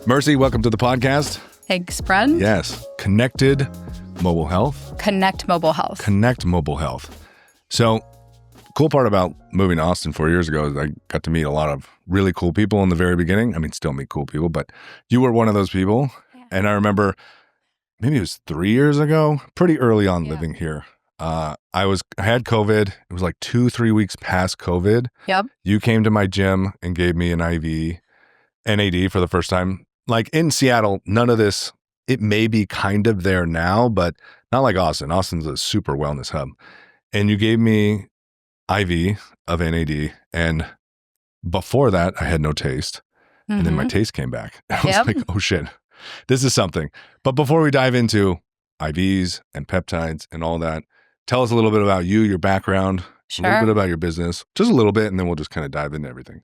Mercy, welcome to the podcast. Thanks, Brent. Yes. Connected Mobile Health. Connect Mobile Health. Connect Mobile Health. So, cool part about moving to Austin 4 years ago is I got to meet a lot of really cool people in the very beginning. I mean, still meet cool people, but you were one of those people. Yeah. And I remember maybe it was 3 years ago, pretty early on living here. I had COVID. It was like 2-3 weeks past COVID. Yep. You came to my gym and gave me an IV, NAD for the first time. Like in Seattle, none of this, it may be kind of there now, but not like Austin. Austin's a super wellness hub. And you gave me IV of NAD. And before that, I had no taste. Mm-hmm. And then my taste came back. I was like, oh shit, this is something. But before we dive into IVs and peptides and all that, tell us a little bit about you, your background, a little bit about your business, just a little bit, and then we'll just kind of dive into everything.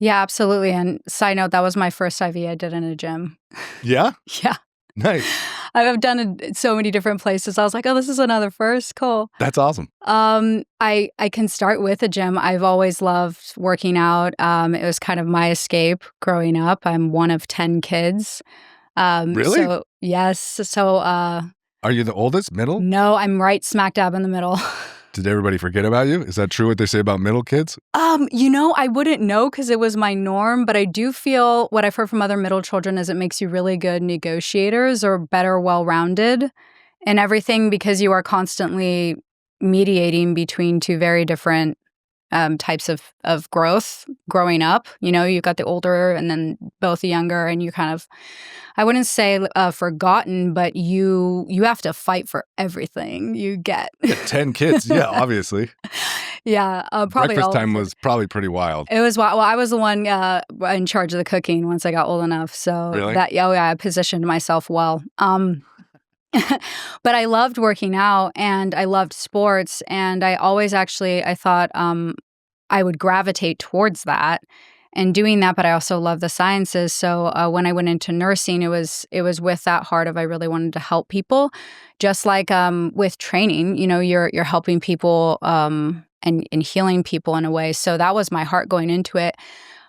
Yeah, absolutely. And side note, that was my first IV I did in a gym. Yeah? Yeah. Nice. I've done it in so many different places. I was like, oh, this is another first. Cool. That's awesome. I can start with a gym. I've always loved working out. It was kind of my escape growing up. I'm one of 10 kids. Really? So, yes. So, are you the oldest, middle? No, I'm right smack dab in the middle. Did everybody forget about you? Is that true what they say about middle kids? I wouldn't know because it was my norm, but I do feel what I've heard from other middle children is it makes you really good negotiators or better well-rounded in everything because you are constantly mediating between two very different types of growing up. You know, you've got the older and then both the younger, and you kind of, I wouldn't say forgotten, but you have to fight for everything you get. 10 kids, yeah, obviously. Yeah, probably breakfast time was probably pretty wild. It was wild. Well, I was the one in charge of the cooking once I got old enough, so really? I positioned myself well. But I loved working out and I loved sports, and I always I thought I would gravitate towards that and doing that, but I also love the sciences. So when I went into nursing, it was with that heart of I really wanted to help people, just like with training, you know, you're helping people and healing people in a way. So that was my heart going into it.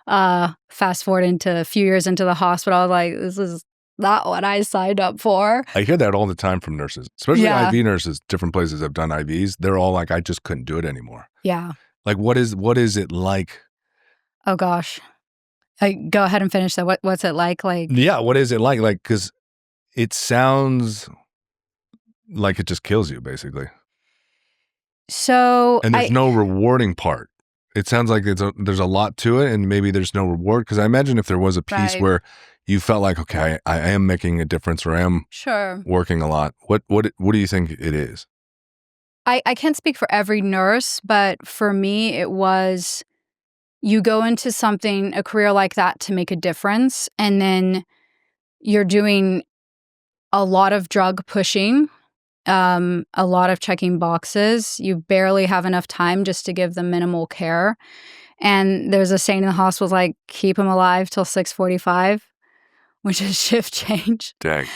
Fast forward into a few years into the hospital, I was like, this is not what I signed up for. I hear that all the time from nurses, especially IV nurses. Different places have done IVs. They're all like, I just couldn't do it anymore. Yeah. Like, what is it like? Oh gosh, go ahead and finish that. What's it like? Like, yeah, what is it like? Like, because it sounds like it just kills you, basically. So, and there's no rewarding part. It sounds like there's a lot to it, and maybe there's no reward. Because I imagine if there was a piece where you felt like, okay, I am making a difference, or I am working a lot. What do you think it is? I can't speak for every nurse, but for me, it was you go into a career like that to make a difference, and then you're doing a lot of drug pushing, a lot of checking boxes. You barely have enough time just to give them minimal care. And there's a saying in the hospital like, keep them alive till 6:45, which is shift change. Dang.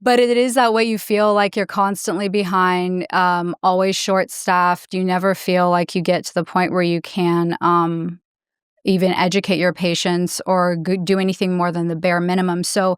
But it is that way. You feel like you're constantly behind, always short-staffed. You never feel like you get to the point where you can even educate your patients or do anything more than the bare minimum. So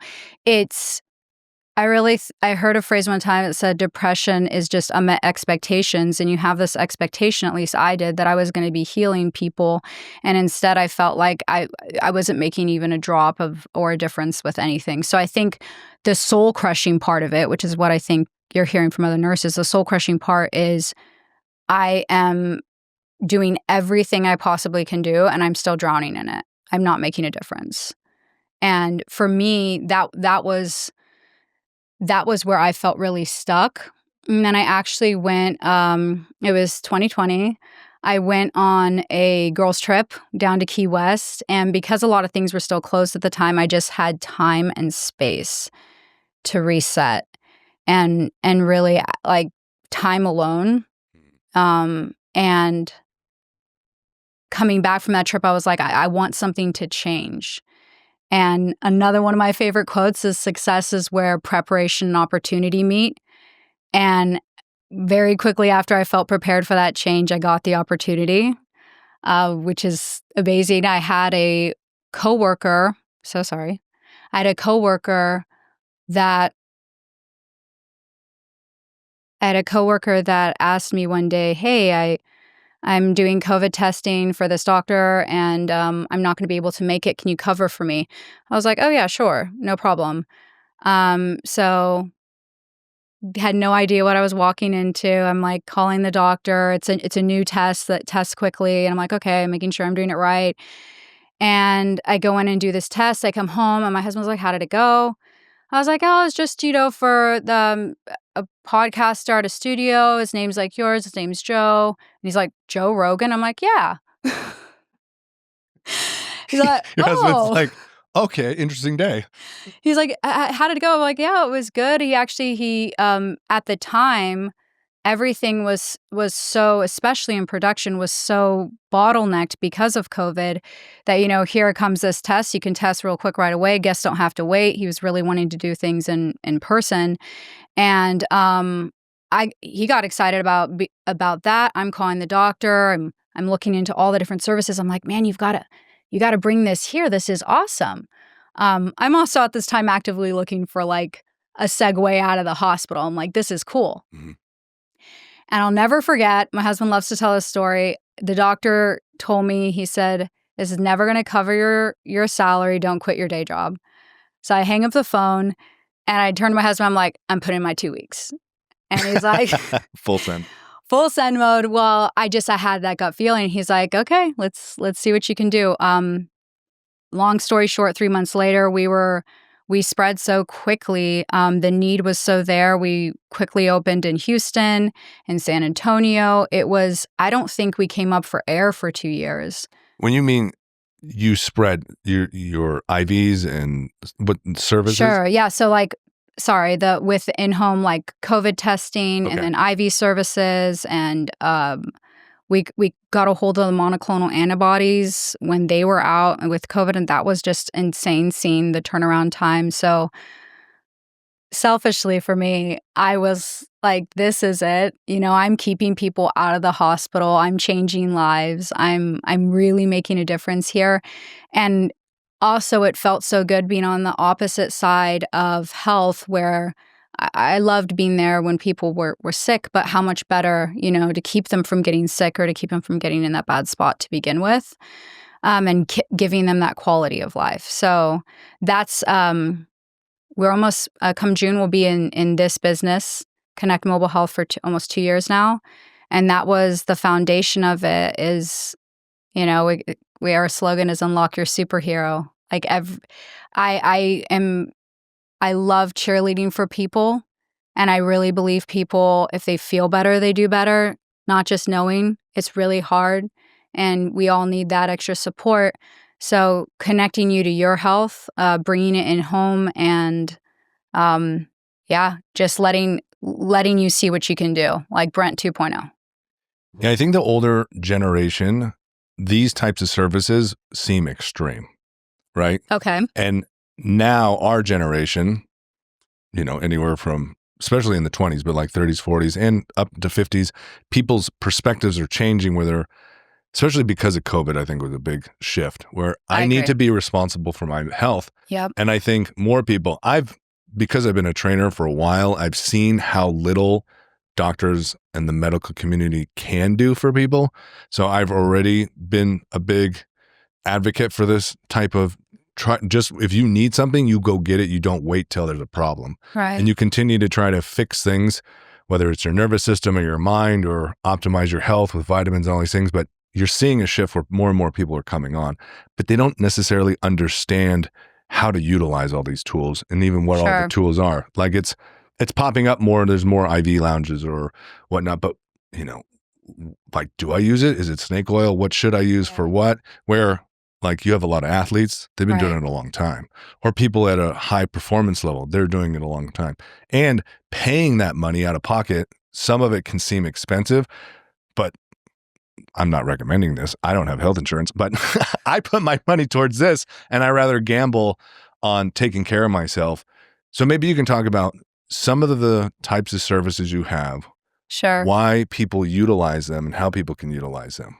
I heard a phrase one time that said depression is just unmet expectations, and you have this expectation, at least I did, that I was going to be healing people, and instead I felt like I wasn't making even a drop or a difference with anything. So I think the soul-crushing part of it, which is what I think you're hearing from other nurses, the soul-crushing part is I am doing everything I possibly can do, and I'm still drowning in it. I'm not making a difference. And for me, that was where I felt really stuck. And then I actually went, it was 2020. I went on a girls' trip down to Key West. And because a lot of things were still closed at the time, I just had time and space to reset and really like time alone. And coming back from that trip, I was like, I want something to change. And another one of my favorite quotes is success is where preparation and opportunity meet. And very quickly after I felt prepared for that change, I got the opportunity, which is amazing. I had a coworker, I had a coworker that asked me one day, "Hey, I'm doing COVID testing for this doctor, and I'm not going to be able to make it. Can you cover for me?" I was like, "Oh yeah, sure, no problem." So had no idea what I was walking into. I'm like calling the doctor. It's a new test that tests quickly, and I'm like, okay, making sure I'm doing it right. And I go in and do this test. I come home, and my husband's like, "How did it go?" I was like, "Oh, it's just for a podcast start a studio. His name's like yours. His name's Joe." And he's like, "Joe Rogan." I'm like, "Yeah." He's like, Your husband's "Oh." like, okay, interesting day. He's like, How did it go?" I'm like, "Yeah, it was good." He at the time, everything was so, especially in production, was so bottlenecked because of COVID that, here comes this test. You can test real quick right away. Guests don't have to wait. He was really wanting to do things in person. And he got excited about that. I'm calling the doctor. I'm looking into all the different services. I'm like, "Man, you got to bring this here. This is awesome." I'm also at this time actively looking for like a segue out of the hospital. I'm like, "This is cool." Mm-hmm. And I'll never forget, my husband loves to tell this story. The doctor told me, he said, "This is never going to cover your salary. Don't quit your day job." So I hang up the phone and I turn to my husband. I'm like, "I'm putting in my 2 weeks." And he's like, Full send. full send mode. Well, I had that gut feeling. He's like, "Okay, let's see what you can do." Long story short, 3 months later, we spread so quickly. The need was so there. We quickly opened in Houston and San Antonio. I don't think we came up for air for 2 years. When you mean you spread your IVs and what services? Sure. Yeah. So with in-home like COVID testing and Okay. then IV services, and we got a hold of the monoclonal antibodies when they were out with COVID, and that was just insane seeing the turnaround time. So selfishly for me, I was like, this is it. I'm keeping people out of the hospital. I'm changing lives. I'm really making a difference here. And also it felt so good being on the opposite side of health, where I loved being there when people were sick, but how much better, to keep them from getting sick or to keep them from getting in that bad spot to begin with, and giving them that quality of life. So that's we're almost come June, we'll be in this business, Connect Mobile Health, for almost 2 years now, and that was the foundation of it. Is our slogan is "Unlock your superhero." Like I love cheerleading for people, and I really believe people, if they feel better, they do better. Not just knowing it's really hard, and we all need that extra support. So connecting you to your health, bringing it in home, and just letting you see what you can do, like Brent 2.0. Yeah, I think the older generation, these types of services seem extreme, right? Okay. And now our generation, anywhere from, especially in the 20s, but like 30s, 40s, and up to 50s, people's perspectives are changing where they're, especially because of COVID, I think was a big shift where I need agree. to be responsible for my health. Yep. And I think more people, because I've been a trainer for a while, I've seen how little doctors and the medical community can do for people. So I've already been a big advocate for this type of just if you need something, you go get it. You don't wait till there's a problem. Right. And you continue to try to fix things, whether it's your nervous system or your mind, or optimize your health with vitamins and all these things. But you're seeing a shift where more and more people are coming on, but they don't necessarily understand how to utilize all these tools and even what all the tools are. Like it's popping up more. There's more IV lounges or whatnot, but like, do I use it? Is it snake oil? What should I use for what? Where like you have a lot of athletes, they've been doing it a long time, or people at a high performance level, they're doing it a long time, and paying that money out of pocket. Some of it can seem expensive, but I'm not recommending this. I don't have health insurance, but I put my money towards this, and I rather gamble on taking care of myself. So maybe you can talk about some of the types of services you have, Sure. why people utilize them, and how people can utilize them.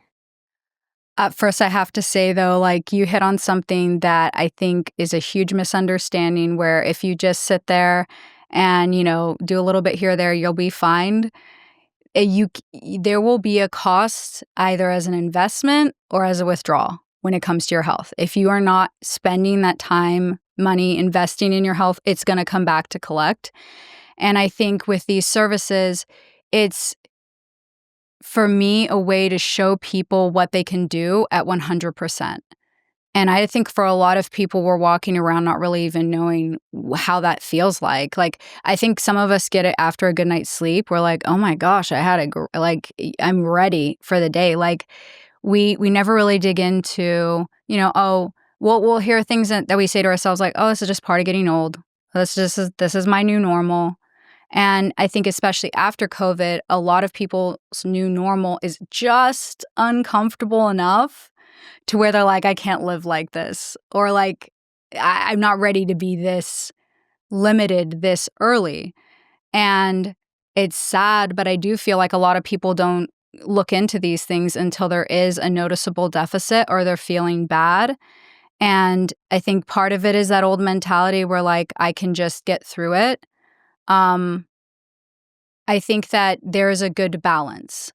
At first, I have to say, though, like you hit on something that I think is a huge misunderstanding where if you just sit there and, do a little bit here or there, you'll be fine. There will be a cost either as an investment or as a withdrawal when it comes to your health. If you are not spending that time, money, investing in your health, it's going to come back to collect. And I think with these services, it's for me a way to show people what they can do at 100%. And I think for a lot of people, we're walking around not really even knowing how that feels like. Like, I think some of us get it after a good night's sleep. We're like, oh my gosh, I'm ready for the day. Like, we never really dig into, we'll hear things that we say to ourselves like, oh, this is just part of getting old. This is my new normal. And I think especially after COVID, a lot of people's new normal is just uncomfortable enough to where they're like, I can't live like this, or like, I'm not ready to be this limited this early. And it's sad, but I do feel like a lot of people don't look into these things until there is a noticeable deficit or they're feeling bad. And I think part of it is that old mentality where like, I can just get through it. I think that there is a good balance.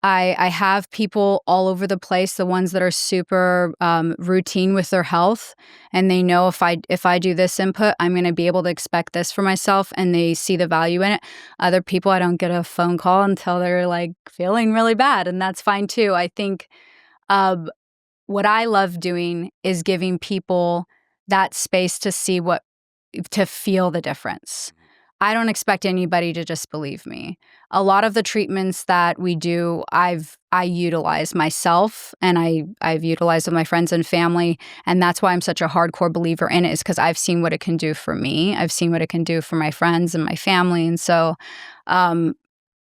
I have people all over the place, the ones that are super routine with their health, and they know if I do this input, I'm going to be able to expect this for myself, and they see the value in it. Other people, I don't get a phone call until they're like feeling really bad, and that's fine too. I think what I love doing is giving people that space to feel the difference. I don't expect anybody to just believe me. A lot of the treatments that we do, I utilize myself, and I've utilized with my friends and family, and that's why I'm such a hardcore believer in it, is because I've seen what it can do for me. I've seen what it can do for my friends and my family, and so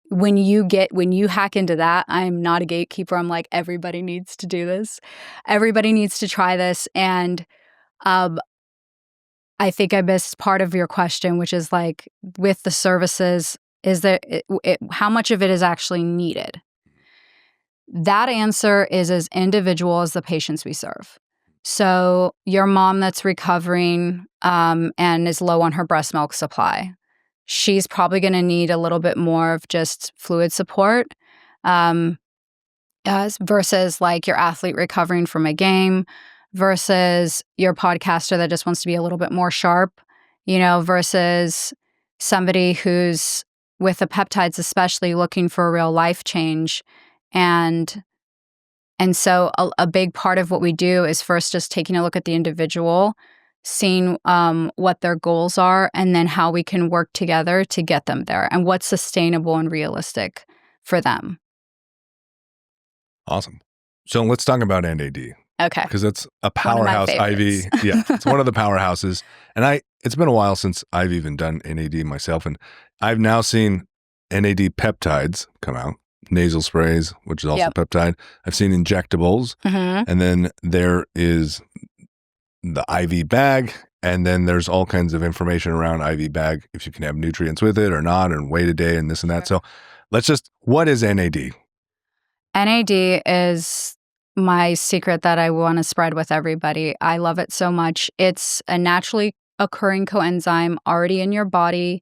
when you hack into that, I'm not a gatekeeper. I'm like, everybody needs to do this. Everybody needs to try this, and I think I missed part of your question, which is like, with the services, is there how much of it is actually needed? That answer is as individual as the patients we serve. So your mom that's recovering and is low on her breast milk supply, she's probably going to need a little bit more of just fluid support versus like your athlete recovering from a game, versus your podcaster that just wants to be a little bit more sharp, versus somebody who's with the peptides, especially looking for a real life change. And so a big part of what we do is first just taking a look at the individual, seeing what their goals are, and then how we can work together to get them there and what's sustainable and realistic for them. Awesome. So let's talk about NAD. Okay. Because it's a powerhouse IV. Yeah, it's one of the powerhouses. And it's been a while since I've even done NAD myself. And I've now seen NAD peptides come out, nasal sprays, which is also peptide. I've seen injectables. Mm-hmm. And then there is the IV bag. And then there's all kinds of information around IV bag, if you can have nutrients with it or not, and wait a day and this and that. So what is NAD? NAD is my secret that I want to spread with everybody. I love it so much. It's a naturally occurring coenzyme already in your body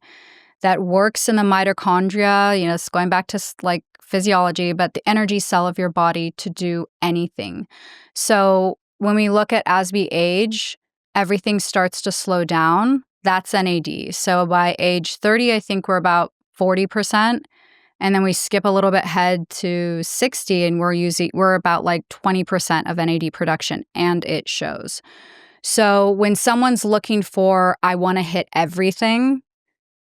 that works in the mitochondria, it's going back to like physiology, but the energy cell of your body to do anything. So when we look at as we age, everything starts to slow down. That's NAD. So by age 30, I think we're about 40%. And then we skip a little bit ahead to 60, and we're about like 20% of NAD production, and it shows. So when someone's looking for, I want to hit everything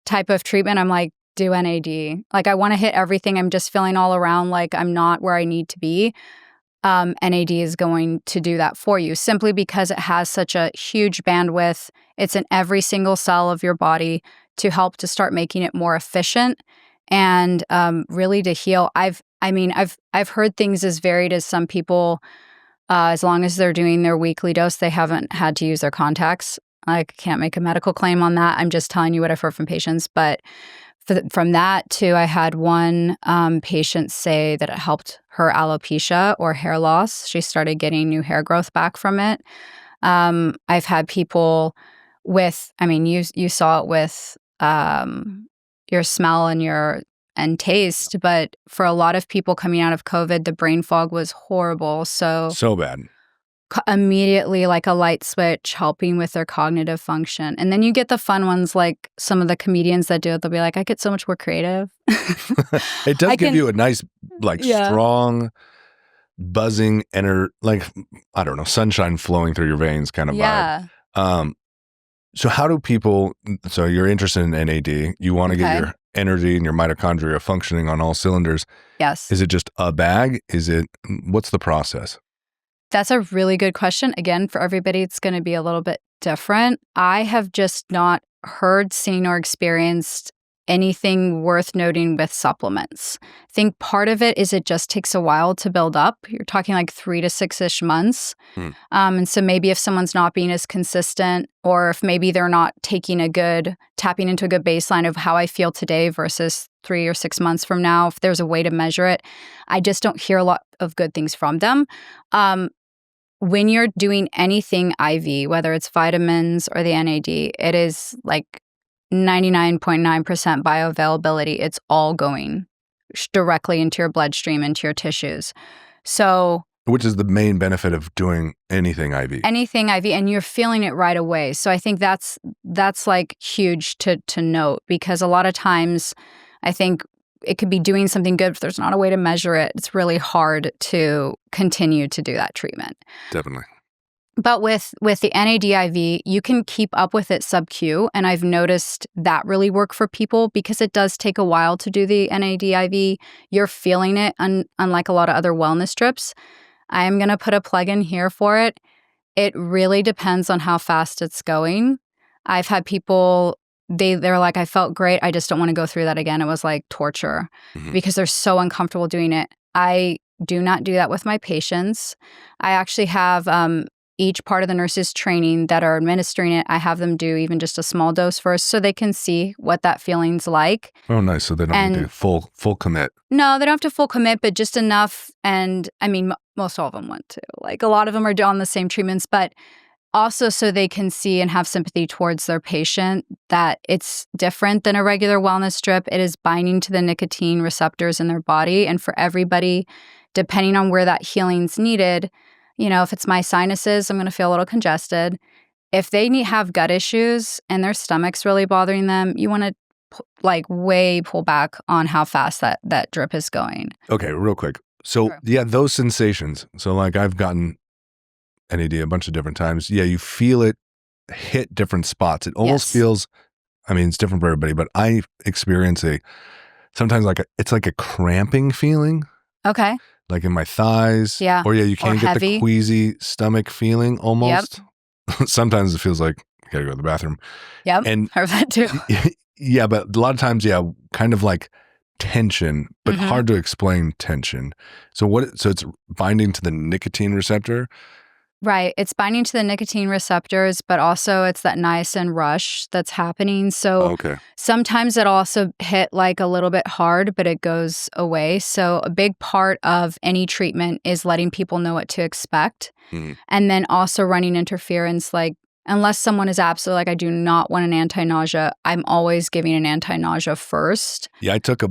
type of treatment, I'm like, do NAD. Like, I want to hit everything. I'm just feeling all around like I'm not where I need to be. NAD is going to do that for you simply because it has such a huge bandwidth. It's in every single cell of your body to help to start making it more efficient. And really to heal. I've heard things as varied as some people, as long as they're doing their weekly dose, they haven't had to use their contacts. I can't make a medical claim on that. I'm just telling you what I've heard from patients. But from that to, I had one patient say that it helped her alopecia or hair loss. She started getting new hair growth back from it. I've had people with, I mean, you saw it with your smell and taste, but for a lot of people coming out of COVID, the brain fog was horrible. So bad. Immediately like a light switch helping with their cognitive function. And then you get the fun ones like some of the comedians that do it. They'll be like, I get so much more creative. It does give you a nice, like strong, buzzing, like, I don't know, sunshine flowing through your veins kind of vibe. So how do people, so you're interested in NAD, you want to get your energy and your mitochondria functioning on all cylinders. Yes. Is it just a bag? What's the process? That's a really good question. Again, for everybody, it's going to be a little bit different. I have just not heard, seen, or experienced anything worth noting with supplements. I think part of it is it just takes a while to build up. You're talking like 3 to 6-ish months. And so maybe if someone's not being as consistent, or if maybe they're not tapping into a good baseline of how I feel today versus 3 or 6 months from now, if there's a way to measure it, I just don't hear a lot of good things from them. When you're doing anything IV, whether it's vitamins or the NAD, it is like 99.9% bioavailability. It's all going directly into your bloodstream, into your tissues. So, which is the main benefit of doing anything IV. Anything IV, and you're feeling it right away. So I think that's like huge to note, because a lot of times I think it could be doing something good, but there's not a way to measure it. It's really hard to continue to do that treatment. Definitely. But with the NAD IV, you can keep up with it sub-Q, and I've noticed that really work for people because it does take a while to do the NAD IV. You're feeling it, unlike a lot of other wellness strips. I am going to put a plug in here for it. It really depends on how fast it's going. I've had people, they're like, I felt great. I just don't want to go through that again. It was like torture because they're so uncomfortable doing it. I do not do that with my patients. I actually have each part of the nurses training that are administering it, I have them do even just a small dose first so they can see what that feeling's like. Oh, nice. So they don't need to full commit. No, they don't have to full commit, but just enough. And I mean, most all of them want to. Like a lot of them are on the same treatments, but also so they can see and have sympathy towards their patient that it's different than a regular wellness strip. It is binding to the nicotine receptors in their body. And for everybody, depending on where that healing's needed, you know, if it's my sinuses, I'm going to feel a little congested. If they have gut issues and their stomach's really bothering them, you want to way pull back on how fast that drip is going. Okay, real quick. So yeah, those sensations. So like I've gotten NAD a bunch of different times. Yeah, you feel it hit different spots. It almost feels, I mean, it's different for everybody, but I experience sometimes it's like a cramping feeling. Okay. Like in my thighs. Yeah. Or you can't get the queasy stomach feeling almost. Yep. Sometimes it feels like you gotta go to the bathroom. Yep. And heard that too. Yeah, but a lot of times, kind of like tension, but hard to explain tension. So it's binding to the nicotine receptor. Right. It's binding to the nicotine receptors, but also it's that niacin rush that's happening. So sometimes it'll also hit like a little bit hard, but it goes away. So a big part of any treatment is letting people know what to expect. And then also running interference, like unless someone is absolutely like, I do not want an anti-nausea, I'm always giving an anti-nausea first. Yeah, I took a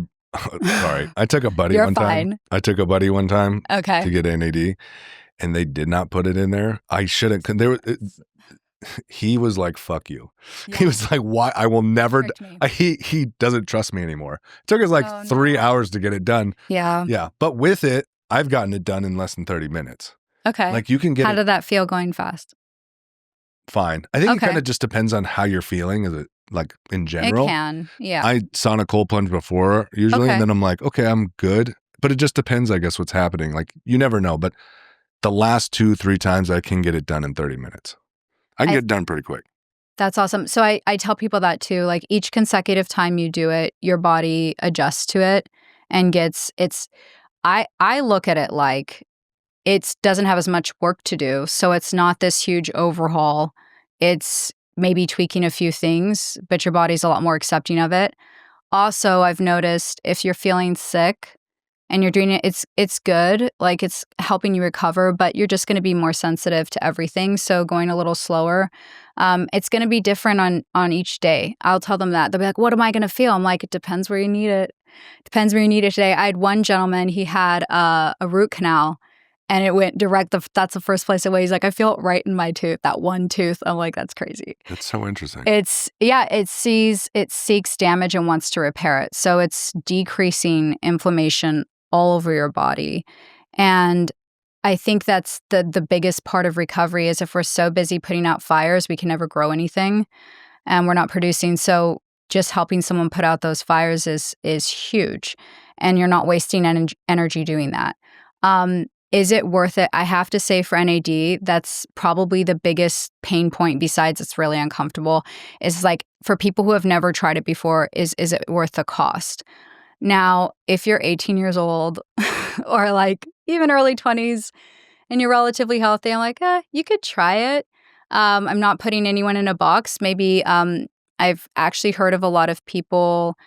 buddy You're one fine. time. I took a buddy one time to get NAD. And they did not put it in there. I shouldn't. He was like, "Fuck you." Yeah. He was like, "Why? I will never." He doesn't trust me anymore. It took us like 3 hours to get it done. Yeah. Yeah. But with it, I've gotten it done in less than 30 minutes. Okay. Like you can get. How did that feel going fast? Fine. I think it kind of just depends on how you're feeling. Is it like in general? It can. Yeah. I sauna a cold plunge before usually, and then I'm like, okay, I'm good. But it just depends, I guess, what's happening. Like you never know, but. The last 2-3 times I can get it done in 30 minutes. I can get it done pretty quick. That's awesome. So I tell people that too. Like each consecutive time you do it, your body adjusts to it and I look at it like it doesn't have as much work to do. So it's not this huge overhaul. It's maybe tweaking a few things, but your body's a lot more accepting of it. Also, I've noticed if you're feeling sick, and you're doing it, it's good. Like, it's helping you recover, but you're just going to be more sensitive to everything. So going a little slower. It's going to be different on each day. I'll tell them that. They'll be like, what am I going to feel? I'm like, it depends where you need it. Depends where you need it today. I had one gentleman, he had a root canal, and it went direct. That's the first place it went. He's like, I feel it right in my tooth, that one tooth. I'm like, that's crazy. That's so interesting. It seeks damage and wants to repair it. So it's decreasing inflammation all over your body. And I think that's the biggest part of recovery is if we're so busy putting out fires, we can never grow anything and we're not producing. So just helping someone put out those fires is huge. And you're not wasting energy doing that. Is it worth it? I have to say for NAD, that's probably the biggest pain point besides it's really uncomfortable, is like for people who have never tried it before, is it worth the cost? Now, if you're 18 years old or like even early 20s and you're relatively healthy, I'm like, you could try it. I'm not putting anyone in a box. Maybe I've actually heard of a lot of people,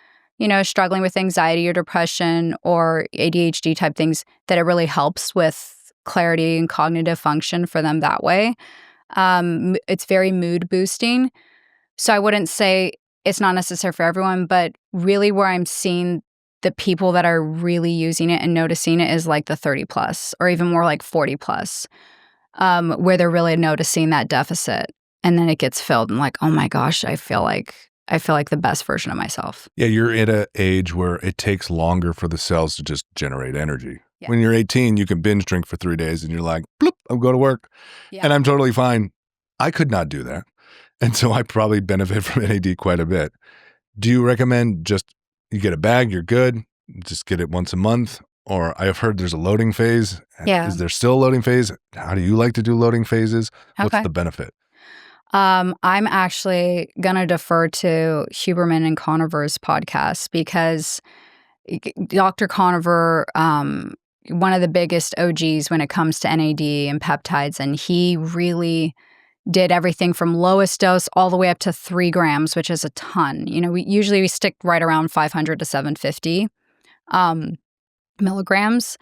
struggling with anxiety or depression or ADHD type things, that it really helps with clarity and cognitive function for them that way. It's very mood boosting. So I wouldn't say it's not necessary for everyone, but really where I'm seeing the people that are really using it and noticing it is like the 30 plus or even more like 40 plus, where they're really noticing that deficit. And then it gets filled and like, oh my gosh, I feel like the best version of myself. Yeah, you're at an age where it takes longer for the cells to just generate energy. Yeah. When you're 18, you can binge drink for 3 days and you're like, bloop, I'll go to work. Yeah. And I'm totally fine. I could not do that. And so I probably benefit from NAD quite a bit. Do you recommend just you get a bag, you're good, just get it once a month? Or I've heard there's a loading phase. Yeah. Is there still a loading phase? How do you like to do loading phases? What's Okay. the benefit? I'm actually going to defer to Huberman and Conover's podcast because Dr. Conover, one of the biggest OGs when it comes to NAD and peptides, and he really did everything from lowest dose all the way up to 3 grams, which is a ton. We stick right around 500 to 750 milligrams.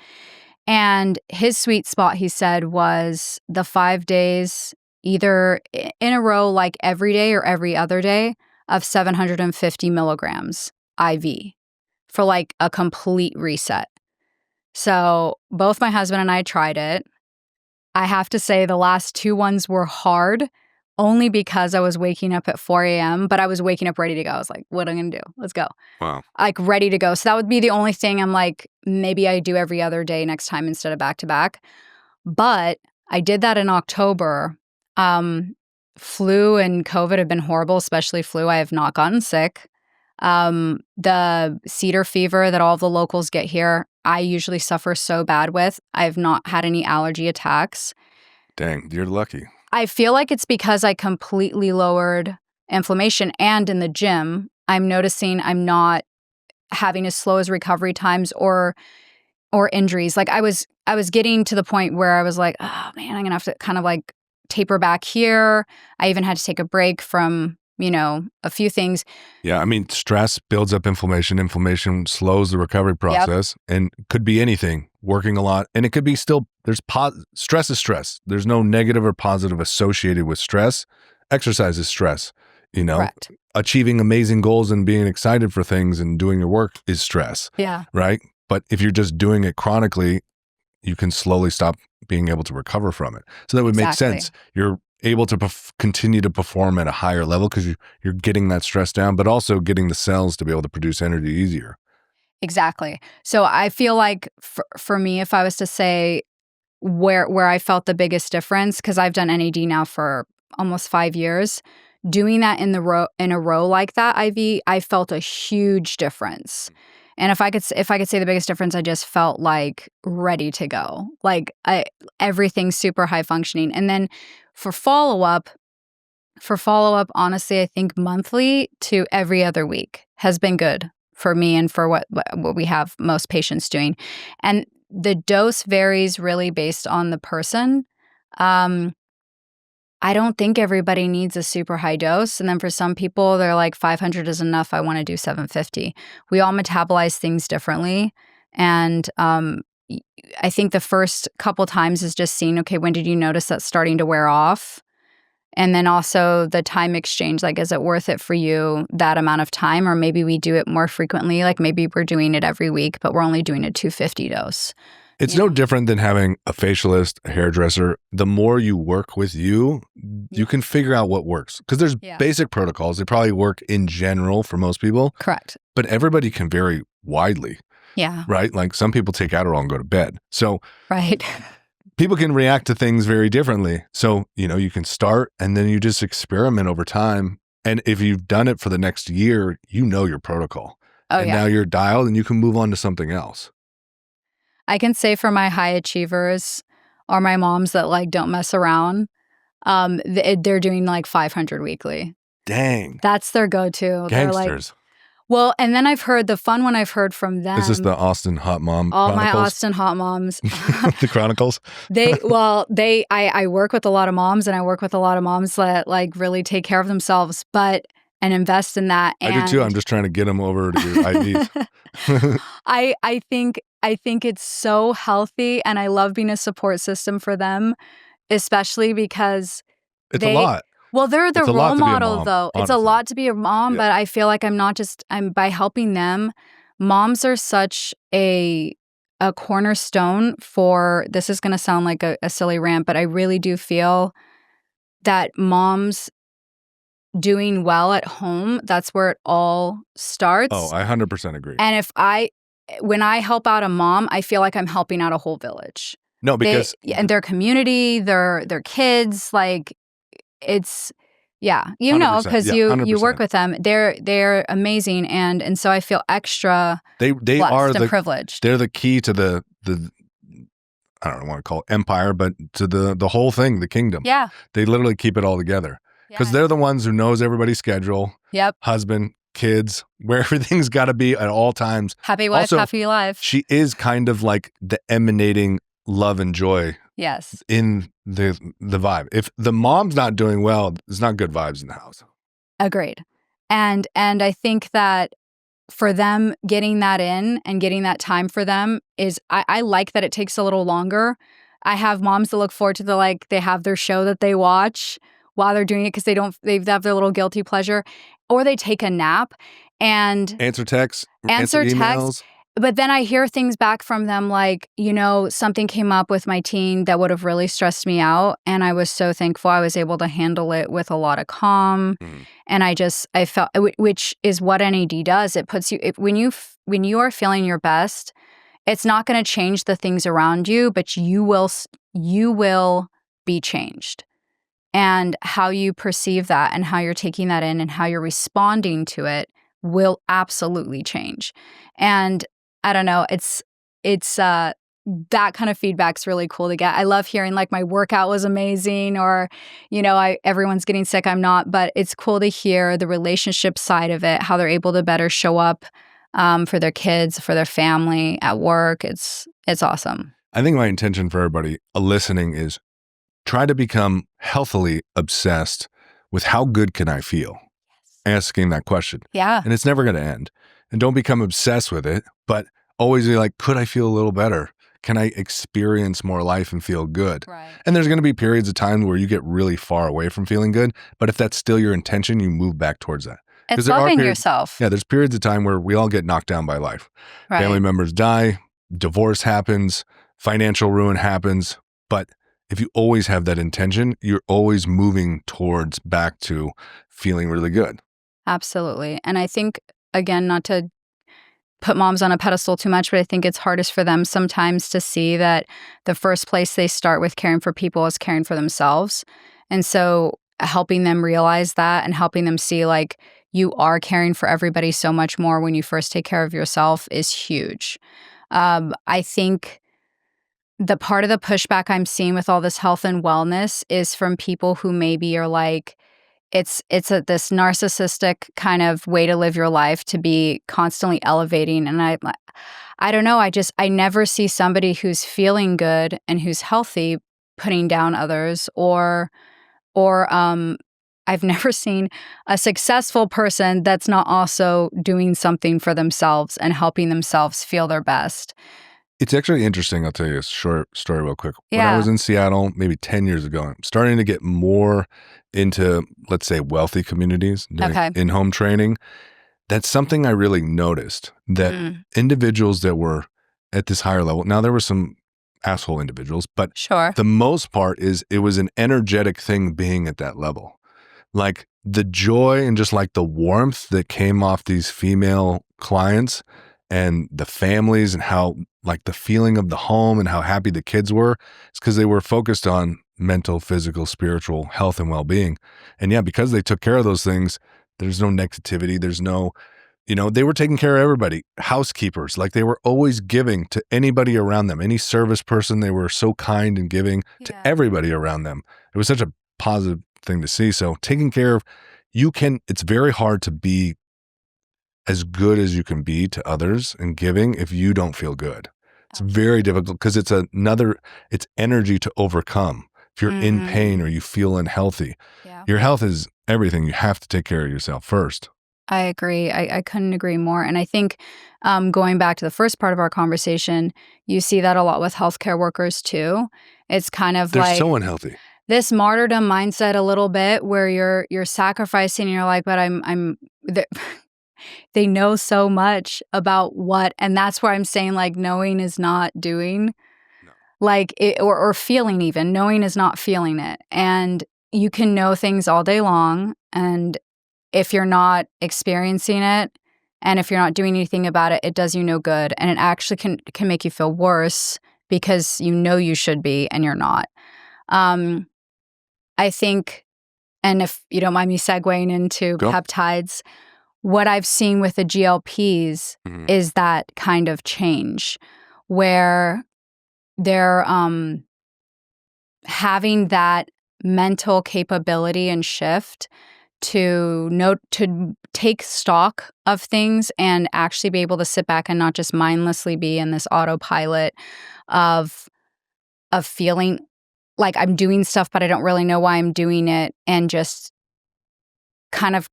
And his sweet spot, he said, was the 5 days, either in a row, like every day or every other day, of 750 milligrams IV for like a complete reset. So both my husband and I tried it. I have to say the last 2 ones were hard only because I was waking up at 4 a.m., but I was waking up ready to go. I was like, what am I going to do? Let's go. Wow. Like ready to go. So that would be the only thing I'm like, maybe I do every other day next time instead of back to back. But I did that in October. Flu and COVID have been horrible, especially flu. I have not gotten sick. The cedar fever that all the locals get here, I usually suffer so bad with. I've not had any allergy attacks. Dang, you're lucky. I feel like it's because I completely lowered inflammation, and in the gym, I'm noticing I'm not having as slow as recovery times or injuries. Like I was getting to the point where I was like, oh man, I'm gonna have to kind of like taper back here. I even had to take a break from, a few things. Yeah, I mean, stress builds up inflammation. Inflammation slows the recovery process, and could be anything, working a lot. And it could be still, stress is stress. There's no negative or positive associated with stress. Exercise is stress, Correct. Achieving amazing goals and being excited for things and doing your work is stress. Yeah. Right? But if you're just doing it chronically, you can slowly stop being able to recover from it. So that would make sense. You're able to continue to perform at a higher level because you're getting that stress down, but also getting the cells to be able to produce energy easier. Exactly. So I feel like for me, if I was to say where I felt the biggest difference, because I've done NAD now for almost 5 years, doing that in a row like that IV, I felt a huge difference. And if I could say the biggest difference, I just felt like ready to go. Like everything's super high functioning. And then for follow-up, honestly, I think monthly to every other week has been good for me and for what we have most patients doing. And the dose varies really based on the person. I don't think everybody needs a super high dose. And then for some people, they're like 500 is enough. I want to do 750. We all metabolize things differently. And I think the first couple times is just seeing, okay, when did you notice that starting to wear off? And then also the time exchange, like, is it worth it for you that amount of time? Or maybe we do it more frequently, like maybe we're doing it every week, but we're only doing a 250 dose. It's no different than having a facialist, a hairdresser. The more you work with you can figure out what works. Because there's basic protocols. They probably work in general for most people. Correct. But everybody can vary widely. Yeah. Right? Like some people take Adderall and go to bed. So right. people can react to things very differently. So, you can start and then you just experiment over time. And if you've done it for the next year, your protocol. And now you're dialed and you can move on to something else. I can say for my high achievers or my moms that like don't mess around, they're doing like 500 weekly. Dang. That's their go-to. Gangsters. Well, and then I've heard the fun one I've heard from them. Is this the Austin Hot Mom all Chronicles? My Austin Hot Moms. The Chronicles? I work with a lot of moms and I work with a lot of moms that like really take care of themselves, and invest in that. I do too. I'm just trying to get them over to your IVs. I think it's so healthy and I love being a support system for them, especially because it's a lot. Well, they're the role model, though. Honestly. It's a lot to be a mom, but I feel like I'm by helping them, moms are such a cornerstone for, this is going to sound like a silly rant, but I really do feel that moms doing well at home, that's where it all starts. Oh, I 100% agree. And when I help out a mom, I feel like I'm helping out a whole village. No, because and their community, their kids, like it's because you work with them. They're amazing, and so I feel extra they are and privileged. They're the key to the I don't want to call it empire, but to the whole thing, the kingdom. Yeah, they literally keep it all together because they're the ones who knows everybody's schedule. Yep, husband, kids, where everything's got to be at all times. Happy wife, also, happy life. She is kind of like the emanating love and joy. Yes. In the vibe. If the mom's not doing well, there's not good vibes in the house. Agreed. And I think that for them getting that in and getting that time for them is, I like that it takes a little longer. I have moms that look forward to they have their show that they watch while they're doing it because they have their little guilty pleasure, or they take a nap and answer texts, answer emails. But then I hear things back from them like, something came up with my teen that would have really stressed me out. And I was so thankful I was able to handle it with a lot of calm. And I felt, which is what NAD does. It puts you, when you are feeling your best, it's not going to change the things around you, but you will be changed. And how you perceive that and how you're taking that in and how you're responding to it will absolutely change. And I don't know, it's that kind of feedback's really cool to get. I love hearing like my workout was amazing, or everyone's getting sick, I'm not, but it's cool to hear the relationship side of it, how they're able to better show up for their kids, for their family, at work. It's awesome. I think my intention for everybody listening is try to become healthily obsessed with how good can I feel? Asking that question. Yeah. And it's never going to end. And don't become obsessed with it, but always be like, could I feel a little better? Can I experience more life and feel good? Right. And there's going to be periods of time where you get really far away from feeling good. But if that's still your intention, you move back towards that. It's loving yourself. Yeah, there's periods of time where we all get knocked down by life. Right. Family members die, divorce happens, financial ruin happens. But if you always have that intention, you're always moving towards back to feeling really good. Absolutely. And I think, again, not to put moms on a pedestal too much, but I think it's hardest for them sometimes to see that the first place they start with caring for people is caring for themselves. And so helping them realize that and helping them see like you are caring for everybody so much more when you first take care of yourself is huge. I think the part of the pushback I'm seeing with all this health and wellness is from people who maybe are like, it's this narcissistic kind of way to live your life, to be constantly elevating. And I don't know. I never see somebody who's feeling good and who's healthy putting down others or I've never seen a successful person that's not also doing something for themselves and helping themselves feel their best. It's actually interesting. I'll tell you a short story real quick. When I Yeah. was in Seattle, maybe 10 years ago, I'm starting to get more into, let's say, wealthy communities, doing Okay. in-home training. That's something I really noticed, that individuals that were at this higher level, now there were some asshole individuals, but Sure. the most part is it was an energetic thing being at that level. Like the joy and just like the warmth that came off these female clients and the families and how like the feeling of the home and how happy the kids were, it's because they were focused on mental, physical, spiritual health and well-being. And yeah, because they took care of those things, there's no negativity. There's no, they were taking care of everybody. Housekeepers, like they were always giving to anybody around them, any service person. They were so kind and giving to everybody around them. It was such a positive thing to see. So taking care of, it's very hard to be as good as you can be to others and giving if you don't feel good. It's very difficult because it's energy to overcome. If you're in pain or you feel unhealthy, your health is everything. You have to take care of yourself first. I agree. I couldn't agree more. And I think going back to the first part of our conversation, you see that a lot with healthcare workers too. It's kind of They're so unhealthy. This martyrdom mindset a little bit where you're sacrificing and you're like, but they know so much about what, and that's where I'm saying like knowing is not doing. No. Like it, or feeling, even knowing is not feeling it. And you can know things all day long, and if you're not experiencing it and if you're not doing anything about it, it does you no good, and it actually can make you feel worse because you know you should be and you're not. I think, and if you don't mind me segueing into peptides, what I've seen with the GLPs is that kind of change where they're having that mental capability and shift to take stock of things and actually be able to sit back and not just mindlessly be in this autopilot of feeling like I'm doing stuff, but I don't really know why I'm doing it, and just kind of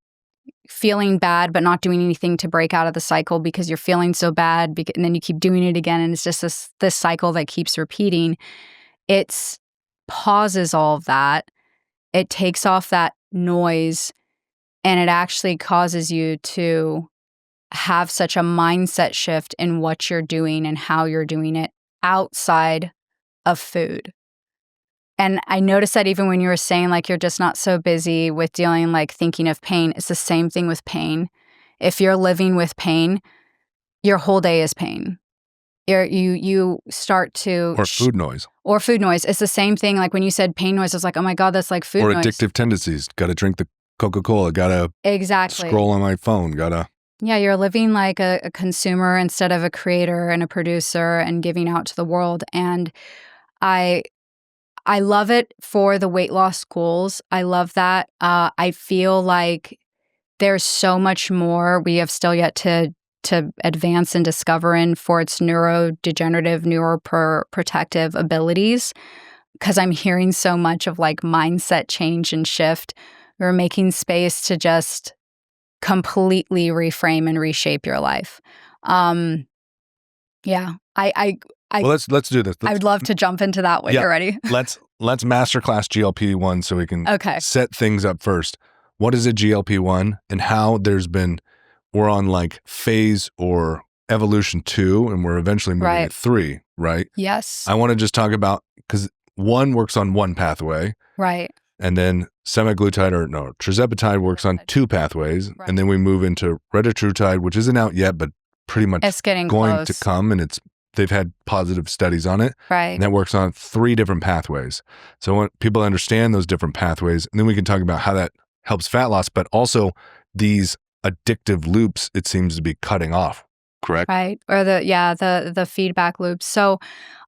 feeling bad, but not doing anything to break out of the cycle because you're feeling so bad, and then you keep doing it again, and it's just this cycle that keeps repeating. It pauses all of that. It takes off that noise, and it actually causes you to have such a mindset shift in what you're doing and how you're doing it outside of food. And I noticed that even when you were saying like you're just not so busy with dealing, like thinking of pain, it's the same thing with pain. If you're living with pain, your whole day is pain. You start to food noise. Or food noise. It's the same thing. Like when you said pain noise, I was like, oh my God, that's like food noise. Or addictive tendencies. Got to drink the Coca-Cola. Got to scroll on my phone. Got to. Yeah, you're living like a consumer instead of a creator and a producer and giving out to the world. And I love it for the weight loss goals. I love that. I feel like there's so much more we have still yet to advance and discover in for its neurodegenerative, neuroprotective abilities, because I'm hearing so much of like mindset change and shift. We're making space to just completely reframe and reshape your life. Yeah, Well, let's do this. I would love to jump into that when you're ready. Let's masterclass GLP-1 so we can set things up first. What is a GLP-1 and how we're on like phase or evolution 2 and we're eventually moving to 3, right? Yes. I want to just talk about, because 1 works on one pathway. Right. And then tirzepatide works on 2 pathways. Right. And then we move into retatrutide, which isn't out yet, but pretty much it's getting going close to come, and they've had positive studies on it. Right. And that works on 3 different pathways. So I want people to understand those different pathways, and then we can talk about how that helps fat loss, but also these addictive loops it seems to be cutting off, correct? Right. Or the feedback loops. So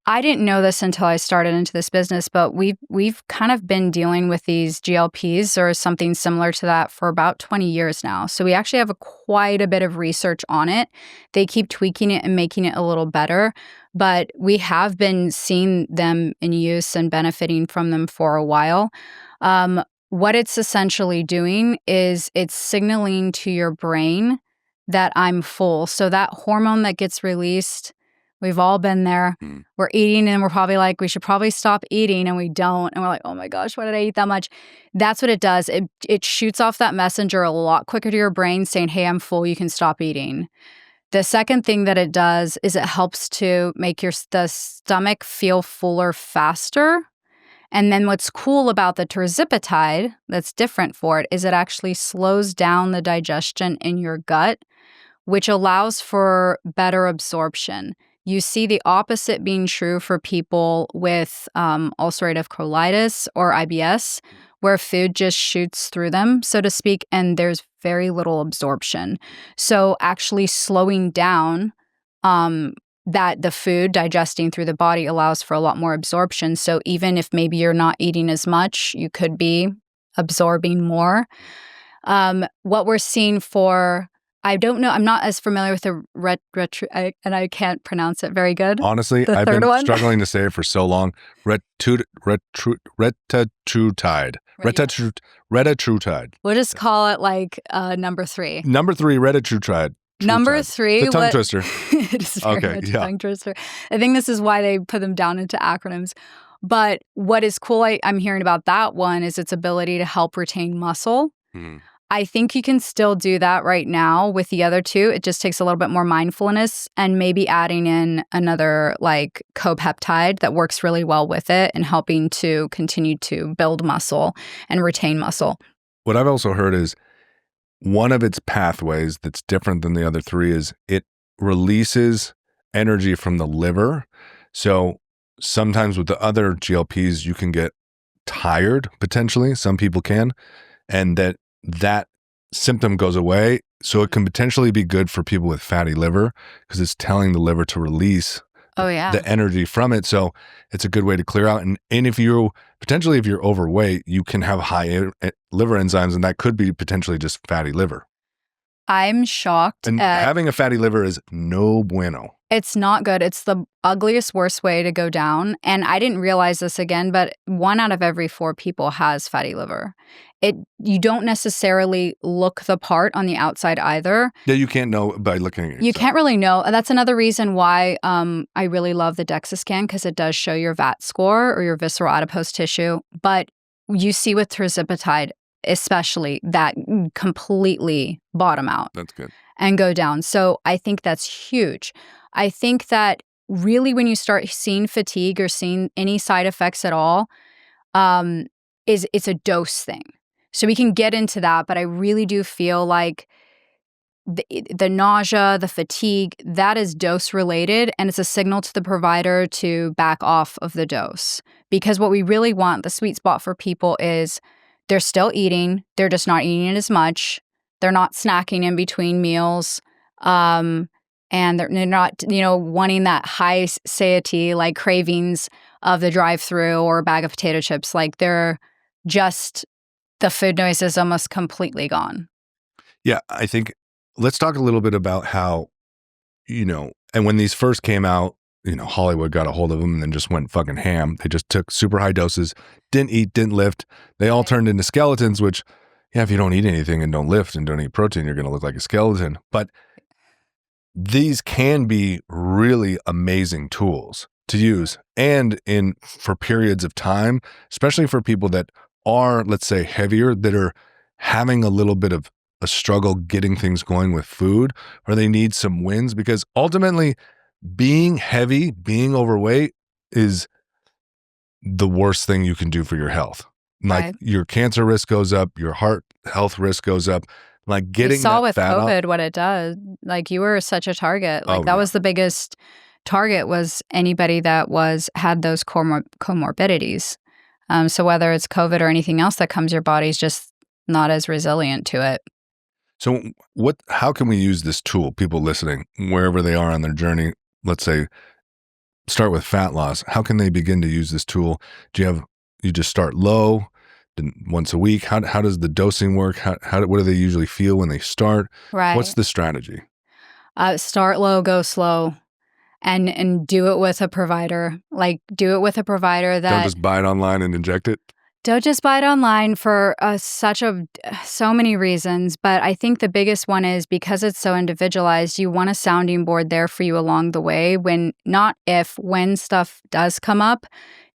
I didn't know this until I started into this business, but we've kind of been dealing with these GLPs or something similar to that for about 20 years now. So we actually have quite a bit of research on it. They keep tweaking it and making it a little better, but we have been seeing them in use and benefiting from them for a while. what it's essentially doing is it's signaling to your brain that I'm full. So that hormone that gets released, we've all been there. We're eating and we're probably like, we should probably stop eating, and we don't. And we're like, oh my gosh, why did I eat that much? That's what it does. It shoots off that messenger a lot quicker to your brain saying, hey, I'm full, you can stop eating. The second thing that it does is it helps to make the stomach feel fuller faster. And then what's cool about the terzipatide that's different for it is it actually slows down the digestion in your gut, which allows for better absorption. You see the opposite being true for people with ulcerative colitis or IBS, where food just shoots through them, so to speak, and there's very little absorption. So actually slowing down that the food digesting through the body allows for a lot more absorption. So even if maybe you're not eating as much, you could be absorbing more. What we're seeing for, I don't know, I'm not as familiar with the and I can't pronounce it very good. Honestly, I've been struggling to say it for so long. Retatrutide. Retatrutide. We'll just call it like number 3. Number 3, retatrutide. Number 3. It's a tongue twister. It is very much a tongue twister. I think this is why they put them down into acronyms. But what is cool, I'm hearing about that one, is its ability to help retain muscle. I think you can still do that right now with the other 2. It just takes a little bit more mindfulness and maybe adding in another like copeptide that works really well with it and helping to continue to build muscle and retain muscle. What I've also heard is one of its pathways that's different than the other 3 is it releases energy from the liver. So sometimes with the other GLPs, you can get tired, potentially. Some people can. And that symptom goes away. So it can potentially be good for people with fatty liver because it's telling the liver to release the energy from it. So it's a good way to clear out. And if you're overweight, you can have high liver enzymes, and that could be potentially just fatty liver. I'm shocked. And having a fatty liver is no bueno. It's not good. It's the ugliest, worst way to go down. And I didn't realize this again, but 1 out of every 4 people has fatty liver. You don't necessarily look the part on the outside either. Yeah, you can't know by looking at yourself. You can't really know. That's another reason why I really love the DEXA scan, because it does show your VAT score or your visceral adipose tissue. But you see with terzipatide, especially, that completely bottom out. That's good. And go down. So I think that's huge. I think that really when you start seeing fatigue or seeing any side effects at all, it's a dose thing. So we can get into that, but I really do feel like the nausea, the fatigue, that is dose related, and it's a signal to the provider to back off of the dose. Because what we really want, the sweet spot for people, is they're still eating, they're just not eating it as much, they're not snacking in between meals, and they're not, wanting that high satiety, like cravings of the drive-through or a bag of potato chips. Like they're just, the food noise is almost completely gone. Yeah, I think let's talk a little bit about how, and when these first came out, Hollywood got a hold of them and then just went fucking ham. They just took super high doses, didn't eat, didn't lift. They all turned into skeletons, which, yeah, if you don't eat anything and don't lift and don't eat protein, you're going to look like a skeleton. But these can be really amazing tools to use, and for periods of time, especially for people that are, let's say, heavier, that are having a little bit of a struggle getting things going with food, or they need some wins, because ultimately being heavy, being overweight is the worst thing you can do for your health. Like your cancer risk goes up, your heart health risk goes up. Like getting, we saw that with fat COVID off, what it does. Like you were such a target. Like that was the biggest target, was anybody that had those comorbidities. So whether it's COVID or anything else that comes, your body's just not as resilient to it. So how can we use this tool, people listening, wherever they are on their journey? Let's say, start with fat loss. How can they begin to use this tool? Do you just start low, then once a week? How does the dosing work? What do they usually feel when they start? Right. What's the strategy? Start low, go slow, and do it with a provider. Like do it with a provider that don't just buy it online and inject it. Don't just buy it online for so many reasons, but I think the biggest one is because it's so individualized, you want a sounding board there for you along the way when stuff does come up,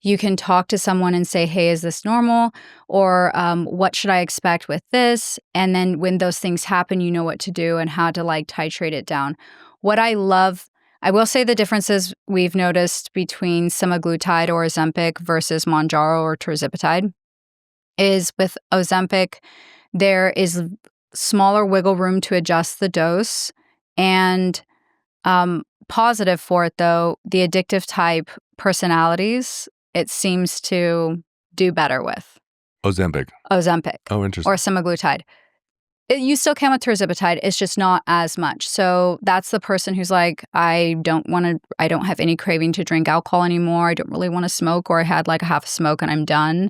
you can talk to someone and say, hey, is this normal? Or what should I expect with this? And then when those things happen, you know what to do and how to like titrate it down. What I love, I will say the differences we've noticed between semaglutide or Ozempic versus Mounjaro or tirzepatide is with Ozempic, there is smaller wiggle room to adjust the dose. And positive for it, though, the addictive type personalities, it seems to do better with. Ozempic. Oh, interesting. Or semaglutide. You still can with tirzepatide. It's just not as much. So that's the person who's like, I don't have any craving to drink alcohol anymore. I don't really want to smoke, or I had like a half a smoke and I'm done.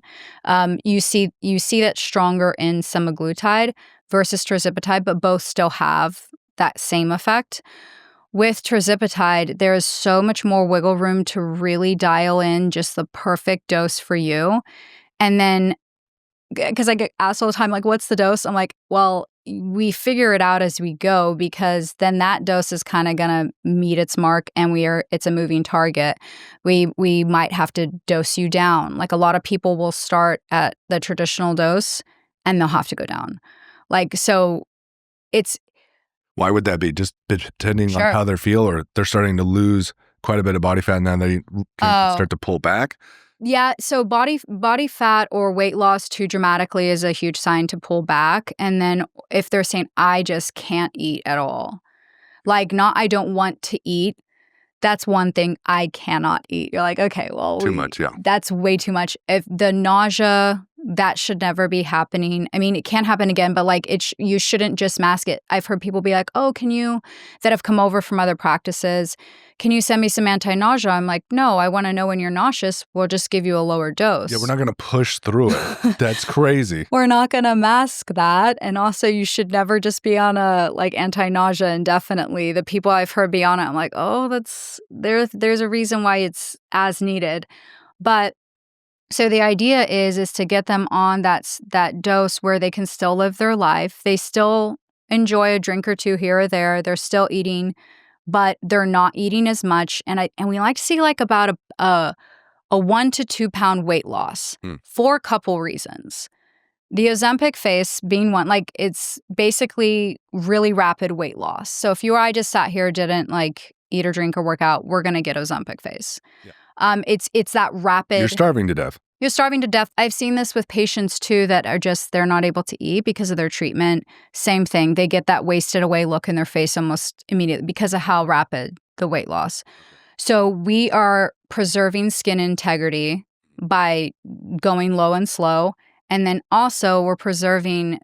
You see that stronger in semaglutide versus tirzepatide, but both still have that same effect. With tirzepatide, there is so much more wiggle room to really dial in just the perfect dose for you. And then, because I get asked all the time, like, what's the dose? I'm like, well, we figure it out as we go, because then that dose is kind of going to meet its mark and it's a moving target. We might have to dose you down. Like a lot of people will start at the traditional dose and they'll have to go down. Like, so it's. Why would that be? Just depending on how they feel, or they're starting to lose quite a bit of body fat now they can start to pull back? Yeah, so body fat or weight loss too dramatically is a huge sign to pull back. And then if they're saying, I just can't eat at all, like not I don't want to eat, that's one thing. I cannot eat. You're like, okay, well. Too much, yeah. That's way too much. If the nausea, that should never be happening. I mean, it can happen again, but like you shouldn't just mask it. I've heard people be like, oh, that have come over from other practices, can you send me some anti-nausea? I'm like, no, I want to know when you're nauseous. We'll just give you a lower dose. Yeah, we're not going to push through it. That's crazy. We're not going to mask that. And also, you should never just be on a like anti-nausea indefinitely. The people I've heard be on it, I'm like, oh, there's a reason why it's as needed. But so the idea is to get them on that dose where they can still live their life. They still enjoy a drink or two here or there. They're still eating, but they're not eating as much. And we like to see like about a 1 to 2 pound weight loss for a couple reasons. The Ozempic phase being one, like it's basically really rapid weight loss. So if you or I just sat here, didn't like eat or drink or work out, we're going to get Ozempic phase. Yeah. It's that rapid. You're starving to death. You're starving to death. I've seen this with patients too that are they're not able to eat because of their treatment. Same thing. They get that wasted away look in their face almost immediately because of how rapid the weight loss. So we are preserving skin integrity by going low and slow. And then also we're preserving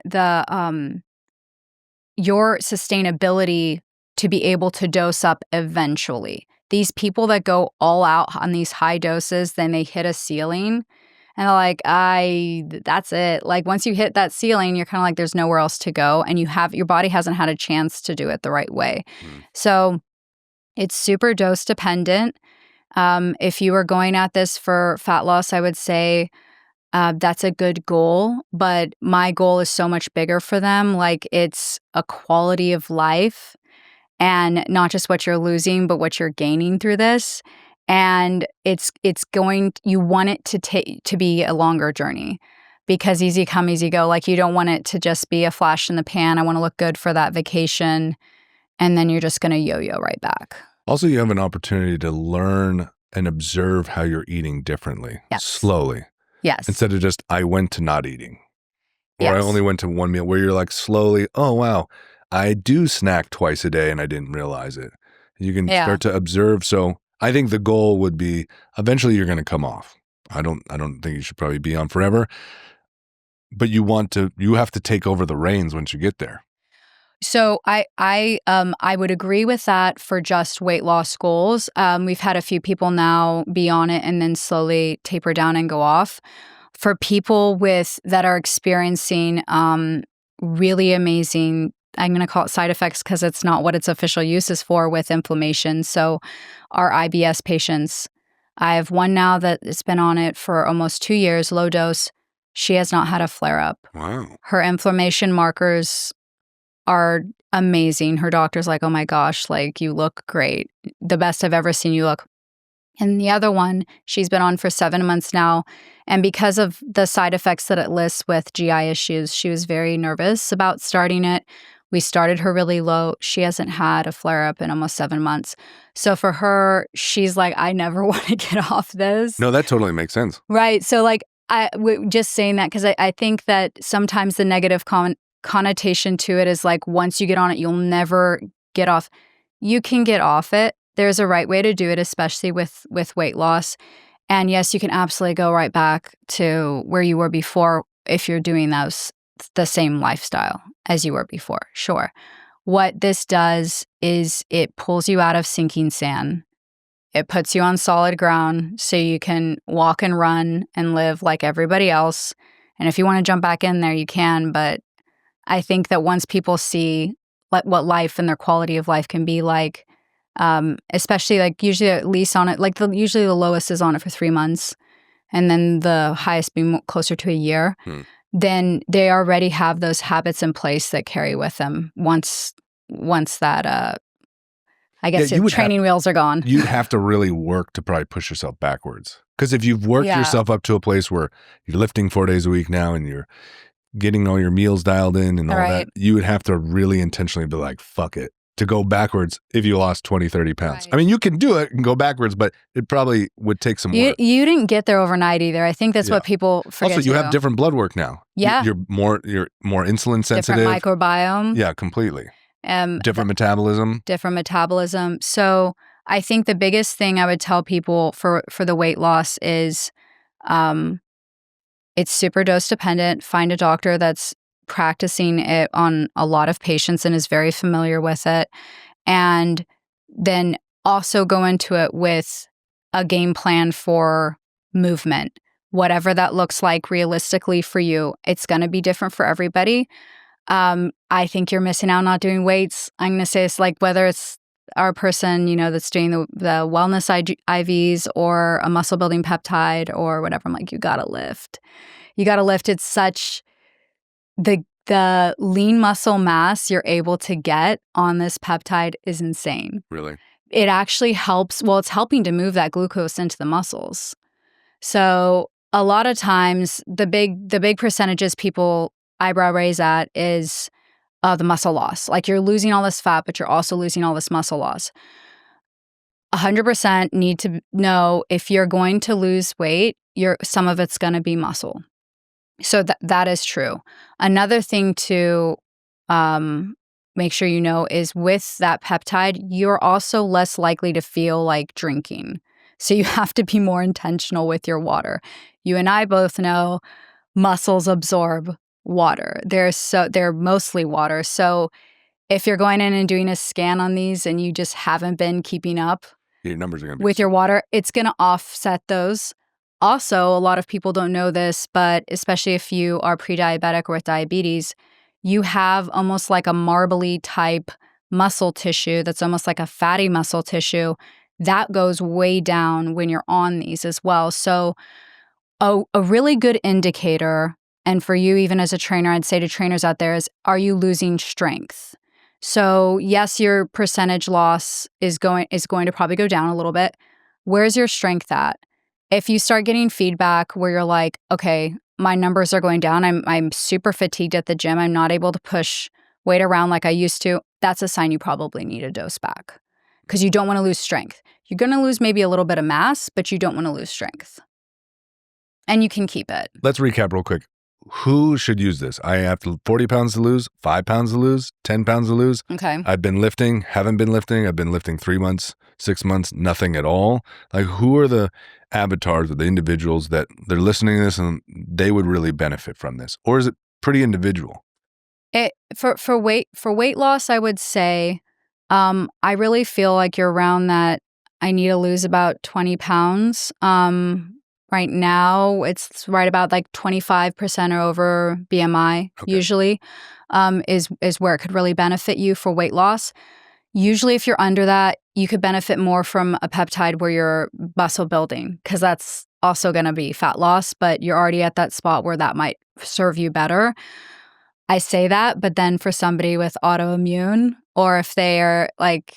your sustainability to be able to dose up eventually. These people that go all out on these high doses, then they hit a ceiling and they're like, that's it. Like once you hit that ceiling, you're kind of like, there's nowhere else to go. And your body hasn't had a chance to do it the right way. So it's super dose dependent. If you are going at this for fat loss, I would say that's a good goal. But my goal is so much bigger for them. Like it's a quality of life. And not just what you're losing, but what you're gaining through this. And you want it to be a longer journey, because easy come, easy go. Like you don't want it to just be a flash in the pan. I want to look good for that vacation. And then you're just going to yo-yo right back. Also, you have an opportunity to learn and observe how you're eating differently, slowly. Yes. Instead of just, I went to not eating. Or I only went to one meal, where you're like slowly, oh, wow. I do snack twice a day and I didn't realize it. You can start to observe. So I think the goal would be eventually you're going to come off. I don't think you should probably be on forever, but you have to take over the reins once you get there. So I would agree with that for just weight loss goals. We've had a few people now be on it and then slowly taper down and go off. For people that are experiencing really amazing, I'm going to call it side effects because it's not what its official use is for, with inflammation. So our IBS patients, I have one now that has been on it for almost 2 years, low dose. she has not had a flare up. Wow. Her inflammation markers are amazing. Her doctor's like, oh my gosh, like you look great. The best I've ever seen you look. And the other one, she's been on for 7 months now. And because of the side effects that it lists with GI issues, she was very nervous about starting it. We started her really low. She hasn't had a flare up in almost 7 months. So for her, she's like, I never want to get off this. No, that totally makes sense. Right. So like, just saying that because I think that sometimes the negative connotation to it is like, once you get on it, you'll never get off. You can get off it. There's a right way to do it, especially with weight loss. And yes, you can absolutely go right back to where you were before if you're doing the same lifestyle as you were before. Sure. What this does is it pulls you out of sinking sand. It puts you on solid ground so you can walk and run and live like everybody else. And if you want to jump back in there, you can. But I think that once people see what life and their quality of life can be like, especially like usually at least on it, like usually the lowest is on it for 3 months and then the highest being closer to a year, then they already have those habits in place that carry with them once that, I guess training wheels are gone. You'd have to really work to probably push yourself backwards. Because if you've worked yourself up to a place where you're lifting 4 days a week now and you're getting all your meals dialed in and all that, you would have to really intentionally be like, fuck it, to go backwards if you lost 20, 30 pounds. Right. I mean, you can do it and go backwards, but it probably would take some work. You didn't get there overnight either. I think that's what people forget. Also, you have different blood work now. Yeah. You're more insulin sensitive. Different microbiome. Yeah, completely. Different metabolism. Different metabolism. So I think the biggest thing I would tell people for the weight loss is it's super dose dependent. Find a doctor that's practicing it on a lot of patients and is very familiar with it. And then also go into it with a game plan for movement, whatever that looks like realistically for you. It's going to be different for everybody. I think you're missing out not doing weights. I'm going to say it's like whether it's our person, that's doing the wellness IVs or a muscle building peptide or whatever. I'm like, you got to lift. You got to lift. It's such the lean muscle mass you're able to get on this peptide is insane. Really? It actually helps. Well, it's helping to move that glucose into the muscles. So a lot of times the big percentages people eyebrow raise at is the muscle loss. Like you're losing all this fat, but you're also losing all this muscle loss. 100% need to know if you're going to lose weight, some of it's going to be muscle. So that is true. Another thing to make sure you know is with that peptide, you're also less likely to feel like drinking. So you have to be more intentional with your water. You and I both know muscles absorb water. They're mostly water. So if you're going in and doing a scan on these and you just haven't been keeping up your numbers are gonna be with your water, it's going to offset those. Also, a lot of people don't know this, but especially if you are pre-diabetic or with diabetes, you have almost like a marbly type muscle tissue that's almost like a fatty muscle tissue that goes way down when you're on these as well. So a really good indicator, and for you even as a trainer, I'd say to trainers out there is, are you losing strength? So yes, your percentage loss is going to probably go down a little bit. Where's your strength at? If you start getting feedback where you're like, okay, my numbers are going down, I'm super fatigued at the gym, I'm not able to push weight around like I used to, that's a sign you probably need a dose back because you don't want to lose strength. You're going to lose maybe a little bit of mass, but you don't want to lose strength. And you can keep it. Let's recap real quick. Who should use this? I have 40 pounds to lose, 5 pounds to lose, 10 pounds to lose. Okay. I've been lifting, haven't been lifting. I've been lifting 3 months, 6 months, nothing at all. Like, who are the avatars or the individuals that they're listening to this and they would really benefit from this? Or is it pretty individual? For weight loss, I would say, I really feel like you're around that. I need to lose about 20 pounds. Right now, it's right about like 25% or over BMI, usually, is where it could really benefit you for weight loss. Usually, if you're under that, you could benefit more from a peptide where you're muscle building because that's also going to be fat loss, but you're already at that spot where that might serve you better. I say that, but then for somebody with autoimmune, or if they are like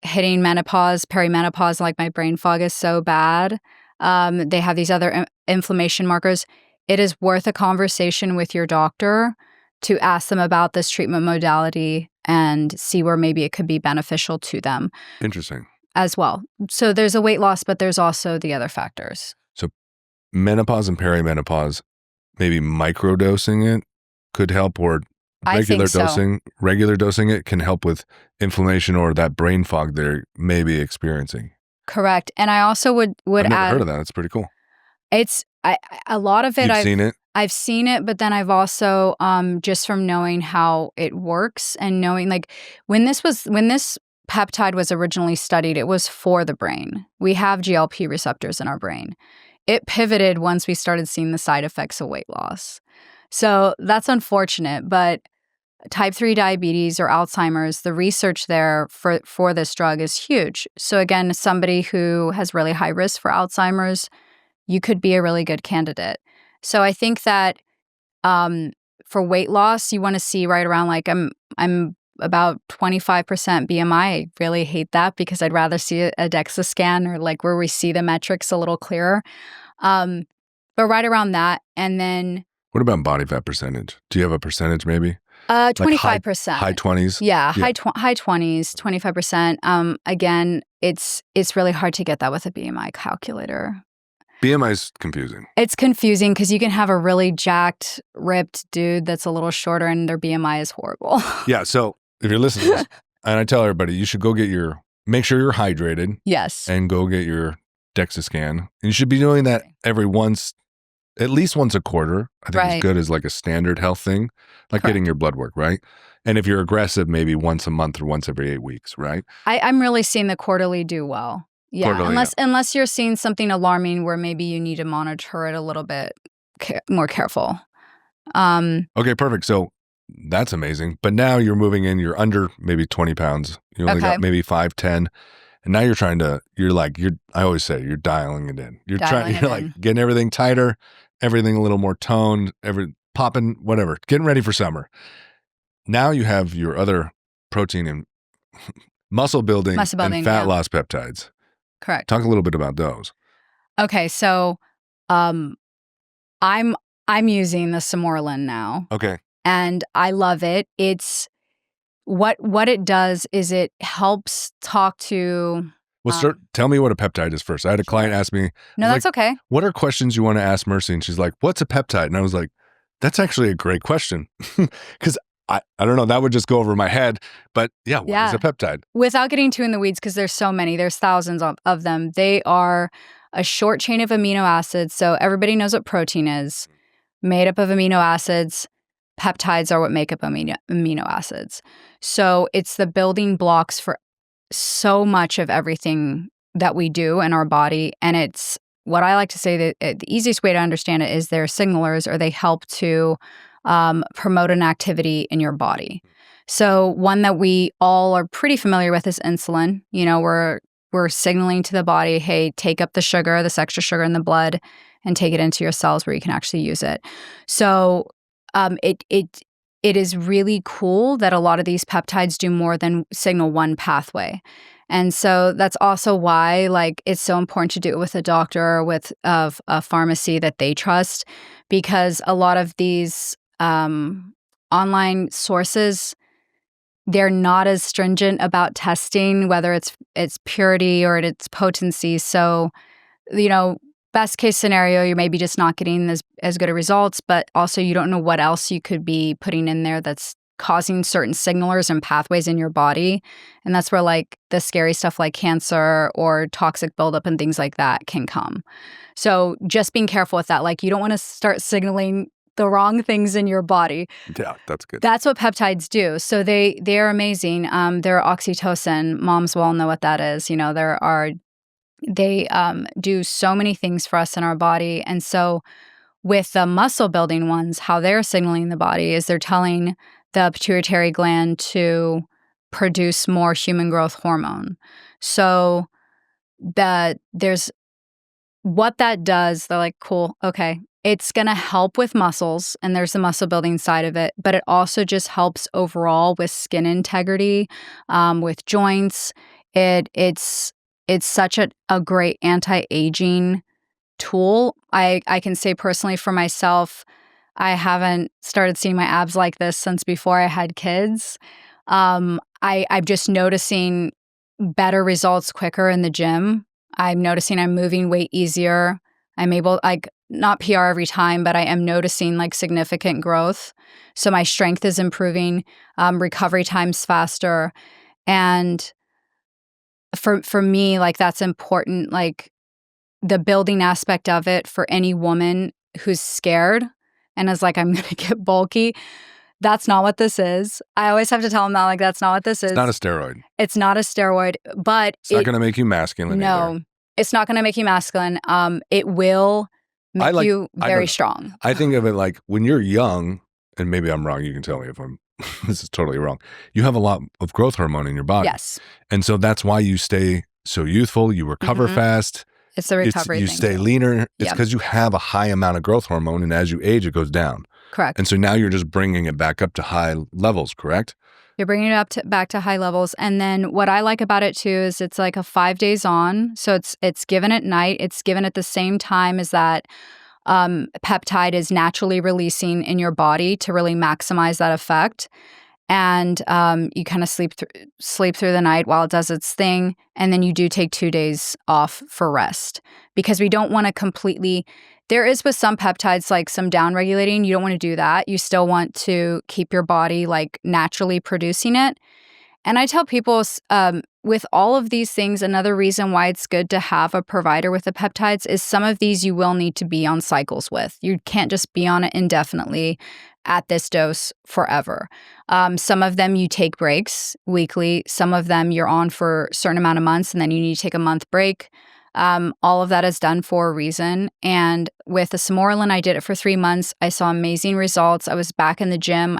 hitting menopause, perimenopause, like my brain fog is so bad, they have these other inflammation markers. It is worth a conversation with your doctor to ask them about this treatment modality and see where maybe it could be beneficial to them. Interesting. As well. So there's a weight loss, but there's also the other factors. So menopause and perimenopause, maybe microdosing it could help, or regular dosing it can help with inflammation or that brain fog they're maybe experiencing. Correct. And I also would I've never add, heard of that. It's pretty cool. It's a lot of it. You've seen it? I've seen it, but then I've also just from knowing how it works and knowing like when this peptide was originally studied, it was for the brain. We have GLP receptors in our brain. It pivoted once we started seeing the side effects of weight loss. So that's unfortunate, but type 3 diabetes or Alzheimer's, the research there for this drug is huge. So again, somebody who has really high risk for Alzheimer's, you could be a really good candidate. So I think that for weight loss, you want to see right around like I'm about 25% BMI. I really hate that because I'd rather see a DEXA scan or like where we see the metrics a little clearer. But right around that. And then what about body fat percentage? Do you have a percentage maybe? 25%. High 20s? Yeah, high 20s, 25%. Again, it's really hard to get that with a BMI calculator. BMI is confusing. It's confusing because you can have a really jacked, ripped dude that's a little shorter and their BMI is horrible. Yeah, so if you're listening to this, and I tell everybody, you should go make sure you're hydrated. Yes. And go get your DEXA scan. And you should be doing that at least once a quarter. I think it's good as like a standard health thing, like getting your blood work, right? And if you're aggressive, maybe once a month or once every 8 weeks, right? I'm really seeing the quarterly do well. Yeah, unless you're seeing something alarming where maybe you need to monitor it a little bit more careful. Okay, perfect. So that's amazing. But now you're moving in, you're under maybe 20 pounds. You only got maybe 5'10". And now I always say you're dialing it in. You're getting everything tighter, everything a little more toned, popping, whatever, getting ready for summer. Now you have your other protein and muscle building and fat loss peptides. Correct. Talk a little bit about those. Okay, so I'm using the Samoralin now. Okay. And I love it. It's what it does is it helps talk to Well, tell me what a peptide is first. I had a client ask me. No, that's okay. What are questions you want to ask Mercy? And she's like, what's a peptide? And I was like, that's actually a great question. Because I don't know, that would just go over my head. But what is a peptide? Without getting too in the weeds, because there's so many, there's thousands of them. They are a short chain of amino acids. So everybody knows what protein is, made up of amino acids. Peptides are what make up amino acids. So it's the building blocks for so much of everything that we do in our body. And it's what I like to say that the easiest way to understand it is they're signalers, or they help to promote an activity in your body. So one that we all are pretty familiar with is insulin. You know, we're signaling to the body, hey, take up the sugar, this extra sugar in the blood, and take it into your cells where you can actually use it. So it is really cool that a lot of these peptides do more than signal one pathway. And so that's also why it's so important to do it with a doctor, with a pharmacy that they trust, because a lot of these online sources, they're not as stringent about testing, whether it's purity or its potency. So, best case scenario, you're maybe just not getting as good of results, but also you don't know what else you could be putting in there that's causing certain signalers and pathways in your body. And that's where the scary stuff like cancer or toxic buildup and things like that can come. So just being careful with that. You don't want to start signaling the wrong things in your body. Yeah, that's good. That's what peptides do. So they're amazing. They're oxytocin. Moms will all know what that is. They do so many things for us in our body. And so with the muscle building ones, how they're signaling the body is they're telling the pituitary gland to produce more human growth hormone. So there's what that does, they're like, cool, okay. It's going to help with muscles, and there's the muscle building side of it, but it also just helps overall with skin integrity, with joints. It's such a great anti-aging tool. I can say personally for myself, I haven't started seeing my abs like this since before I had kids. I'm just noticing better results quicker in the gym. I'm noticing I'm moving weight easier. I'm able, like, not PR every time, but I am noticing like significant growth. So my strength is improving, recovery time's faster. And for me, like, that's important, like the building aspect of it for any woman who's scared and is like, I'm going to get bulky. That's not what this is. I always have to tell them that, like, that's not what this is. It's not a steroid. It's not a steroid, but it's not going to make you masculine either. It's not going to make you masculine. It will make you very strong. I think of it like when you're young, and maybe I'm wrong, you can tell me if I'm, this is totally wrong. You have a lot of growth hormone in your body. Yes. And so that's why you stay so youthful, you recover fast. It's the recovery You thing. stay leaner. It's because you have a high amount of growth hormone, and as you age, it goes down. Correct. And so now you're just bringing it back up to high levels, correct? You're bringing it back to high levels. And then what I like about it too is it's like a 5 days on. So it's given at night. It's given at the same time as that peptide is naturally releasing in your body to really maximize that effect. And you kind of sleep through the night while it does its thing. And then you do take 2 days off for rest, because we don't want to completely, there is with some peptides, like some down regulating, you don't want to do that. You still want to keep your body like naturally producing it. And I tell people with all of these things, another reason why it's good to have a provider with the peptides is some of these you will need to be on cycles with. You can't just be on it indefinitely at this dose forever. Some of them you take breaks weekly. Some of them you're on for a certain amount of months and then you need to take a month break. All of that is done for a reason. And with the Samorelin, I did it for 3 months. I saw amazing results. I was back in the gym.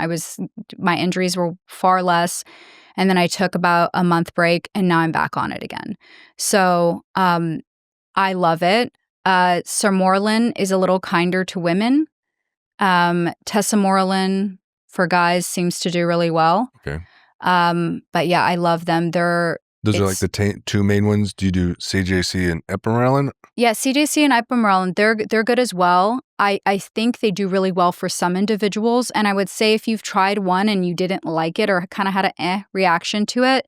My injuries were far less. And then I took about a month break, and now I'm back on it again. So I love it. Samorelin is a little kinder to women. Tesamorelin for guys seems to do really well. Okay. But yeah, I love them. Those are like the two main ones. Do you do CJC and ipamorelin? Yeah, CJC and ipamorelin, they're good as well. I think they do really well for some individuals. And I would say if you've tried one and you didn't like it or kind of had an reaction to it,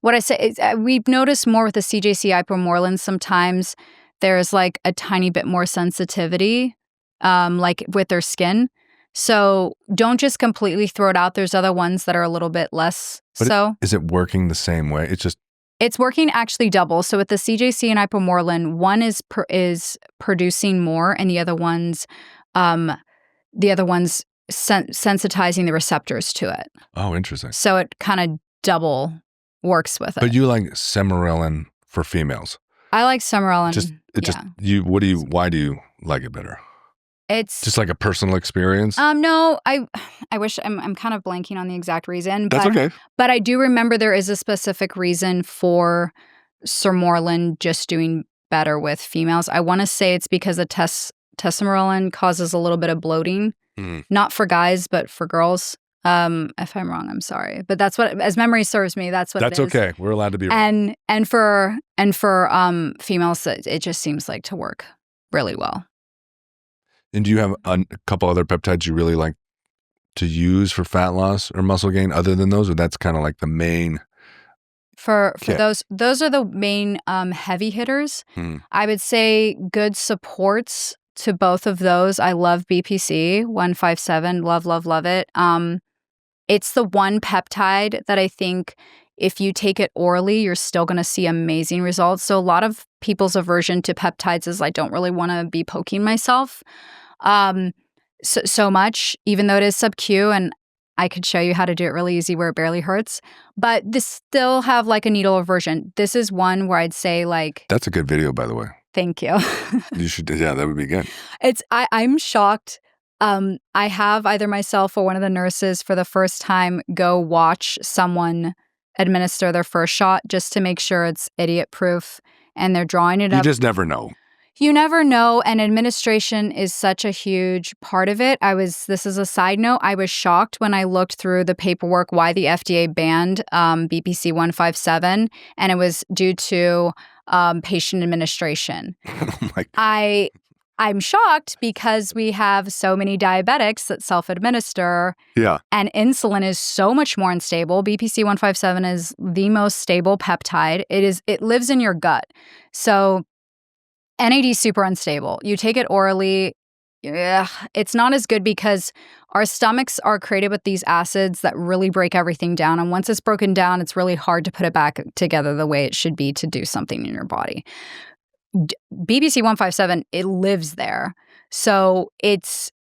what I say is we've noticed more with the CJC ipamorelin sometimes there's like a tiny bit more sensitivity, like with their skin. So don't just completely throw it out. There's other ones that are a little bit less so. Is it working the same way? It's working actually double. So with the CJC and ipamorelin, one is producing more, and the other one's sensitizing the receptors to it. Oh, interesting. So it kind of double works with it. But you like Samorelin for females? I like Samorelin. Why do you like it better? It's just like a personal experience. No, I wish I'm kind of blanking on the exact reason. That's okay. But I do remember there is a specific reason for Samorelin just doing better with females. I want to say it's because the tesamorelin causes a little bit of bloating, not for guys but for girls. If I'm wrong, I'm sorry, but that's what, as memory serves me, that's what. That's it is. Okay. We're allowed to be wrong. And for females, it just seems like to work really well. And do you have a couple other peptides you really like to use for fat loss or muscle gain other than those, or that's kind of like the main? For those are the main heavy hitters. I would say good supports to both of those. I love BPC 157. Love it. It's the one peptide that I think if you take it orally, you're still going to see amazing results. So a lot of people's aversion to peptides is I don't really want to be poking myself so much, even though it is sub-Q, and I could show you how to do it really easy where it barely hurts. But this still have like a needle aversion. This is one where I'd say like... That's a good video, by the way. Thank you. You should, yeah, that would be good. I'm shocked. I have either myself or one of the nurses for the first time go watch someone administer their first shot just to make sure it's idiot proof, and they're drawing it up. You just never know. You never know, and administration is such a huge part of it. This is a side note, I was shocked when I looked through the paperwork why the FDA banned BPC 157, and it was due to patient administration. Oh my God. I'm shocked because we have so many diabetics that self-administer, Yeah. and insulin is so much more unstable. BPC 157 is the most stable peptide. It lives in your gut. So NAD is super unstable. You take it orally, it's not as good because our stomachs are created with these acids that really break everything down. And once it's broken down, it's really hard to put it back together the way it should be to do something in your body. BPC 157, it lives there. So its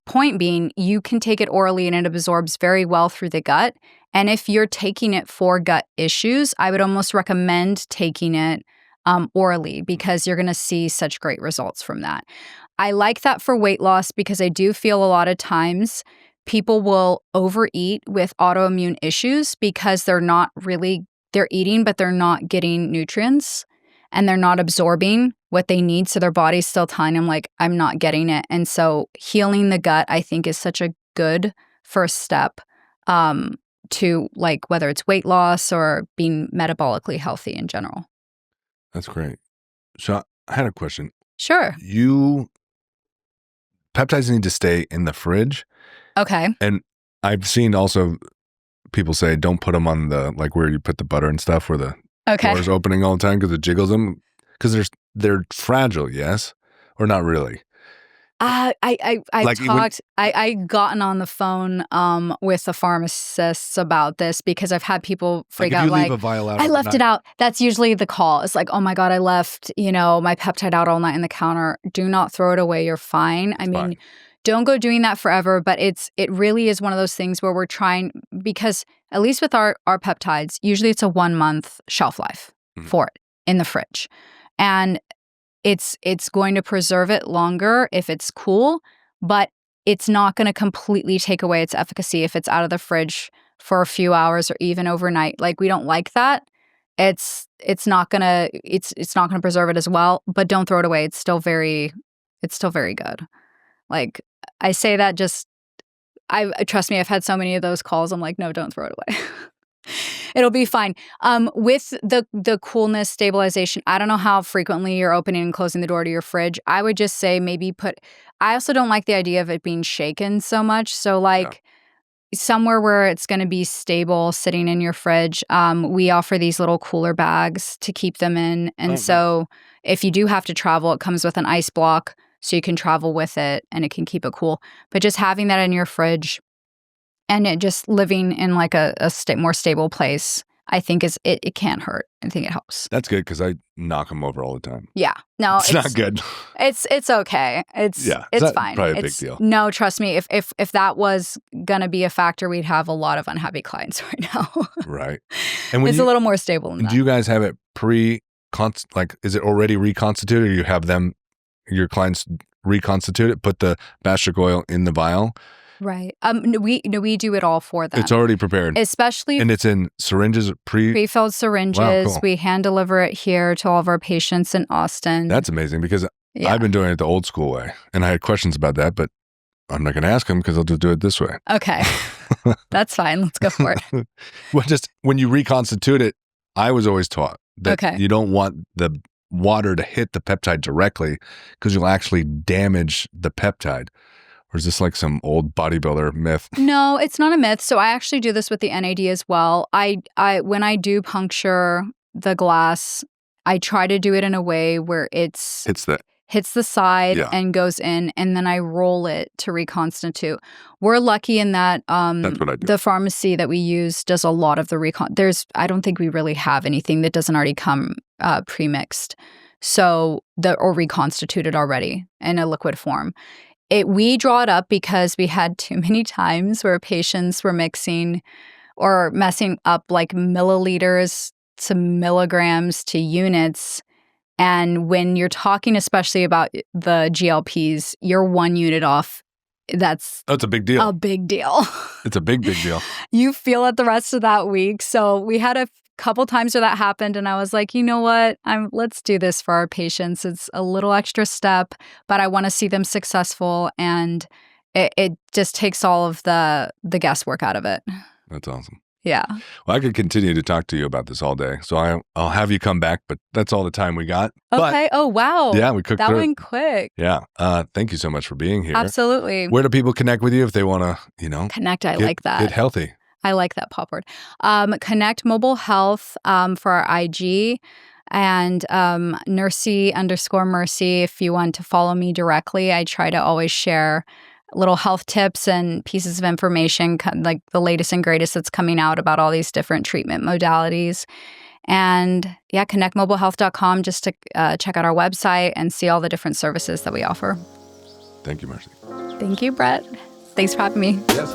point being, you can take it orally and it absorbs very well through the gut. And if you're taking it for gut issues, I would almost recommend taking it orally because you're going to see such great results from that. I like that for weight loss because I do feel a lot of times people will overeat with autoimmune issues because they're eating, but they're not getting nutrients and they're not absorbing what they need. So their body's still telling them like, I'm not getting it. And so healing the gut, I think, is such a good first step to like whether it's weight loss or being metabolically healthy in general. That's great. So I had a question. Sure. Peptides need to stay in the fridge. Okay. And I've seen also people say don't put them on the, like where you put the butter and stuff where the door's opening all the time because it jiggles them. Because they're fragile, yes? Or not really? I gotten on the phone with the pharmacists about this because I've had people freak out like, leave a vial out I left it out. That's usually the call. It's like, oh my God, I left, my peptide out all night in the counter. Do not throw it away. You're fine. Fine. Don't go doing that forever, but it really is one of those things where we're trying, because at least with our peptides, usually it's a 1 month shelf life for it in the fridge. And it's going to preserve it longer if it's cool, but it's not going to completely take away its efficacy if it's out of the fridge for a few hours or even overnight. Like, we don't like that. It's not going to preserve it as well, but don't throw it away. It's still very good. Like, I say that trust me, I've had so many of those calls. I'm like, no, don't throw it away. It'll be fine. With the coolness stabilization, I don't know how frequently you're opening and closing the door to your fridge. I would just say maybe I also don't like the idea of it being shaken so much. So somewhere where it's going to be stable sitting in your fridge. We offer these little cooler bags to keep them in. And so if you do have to travel, it comes with an ice block so you can travel with it and it can keep it cool. But just having that in your fridge and it just living in like a more stable place, I think it can't hurt. I think it helps. That's good because I knock them over all the time. Yeah. No, it's not good. It's okay. It's fine. Probably a big deal. No, trust me. If that was gonna be a factor, we'd have a lot of unhappy clients right now. Right. And it's a little more stable than that. Do you guys have it is it already reconstituted, or you have your clients reconstitute it, put the bastric oil in the vial? Right. We do it all for them. It's already prepared. Especially and it's in syringes, pre-filled syringes. Wow, cool. We hand deliver it here to all of our patients in Austin. That's amazing because I've been doing it the old school way, and I had questions about that, but I'm not going to ask them because I'll just do it this way. Okay. That's fine. Let's go for it. Well, just when you reconstitute it, I was always taught that you don't want the water to hit the peptide directly because you'll actually damage the peptide. Or is this like some old bodybuilder myth? No, it's not a myth. So I actually do this with the NAD as well. When I do puncture the glass, I try to do it in a way where hits the side and goes in, and then I roll it to reconstitute. We're lucky in that that's what I do. The pharmacy that we use does a lot of the I don't think we really have anything that doesn't already come pre-mixed, or reconstituted already in a liquid form. We draw it up because we had too many times where patients were mixing or messing up like milliliters to milligrams to units. And when you're talking especially about the GLPs, you're 1 unit off. That's a big deal. A big deal. It's a big deal. You feel it the rest of that week. So we had couple times where that happened, and I was like, you know what? Let's do this for our patients. It's a little extra step, but I want to see them successful, and it just takes all of the guesswork out of it. That's awesome. Yeah. Well, I could continue to talk to you about this all day, so I'll have you come back, but that's all the time we got. Okay. Oh, wow. Yeah, we cooked that through went quick. Yeah. Thank you so much for being here. Absolutely. Where do people connect with you if they want to, Connect? I like that. Get healthy. I like that pop word. Connect Mobile Health for our IG, and Mercy if you want to follow me directly. I try to always share little health tips and pieces of information, like the latest and greatest that's coming out about all these different treatment modalities. And yeah, connectmobilehealth.com just to check out our website and see all the different services that we offer. Thank you, Mercy. Thank you, Brett. Thanks for having me. Yes.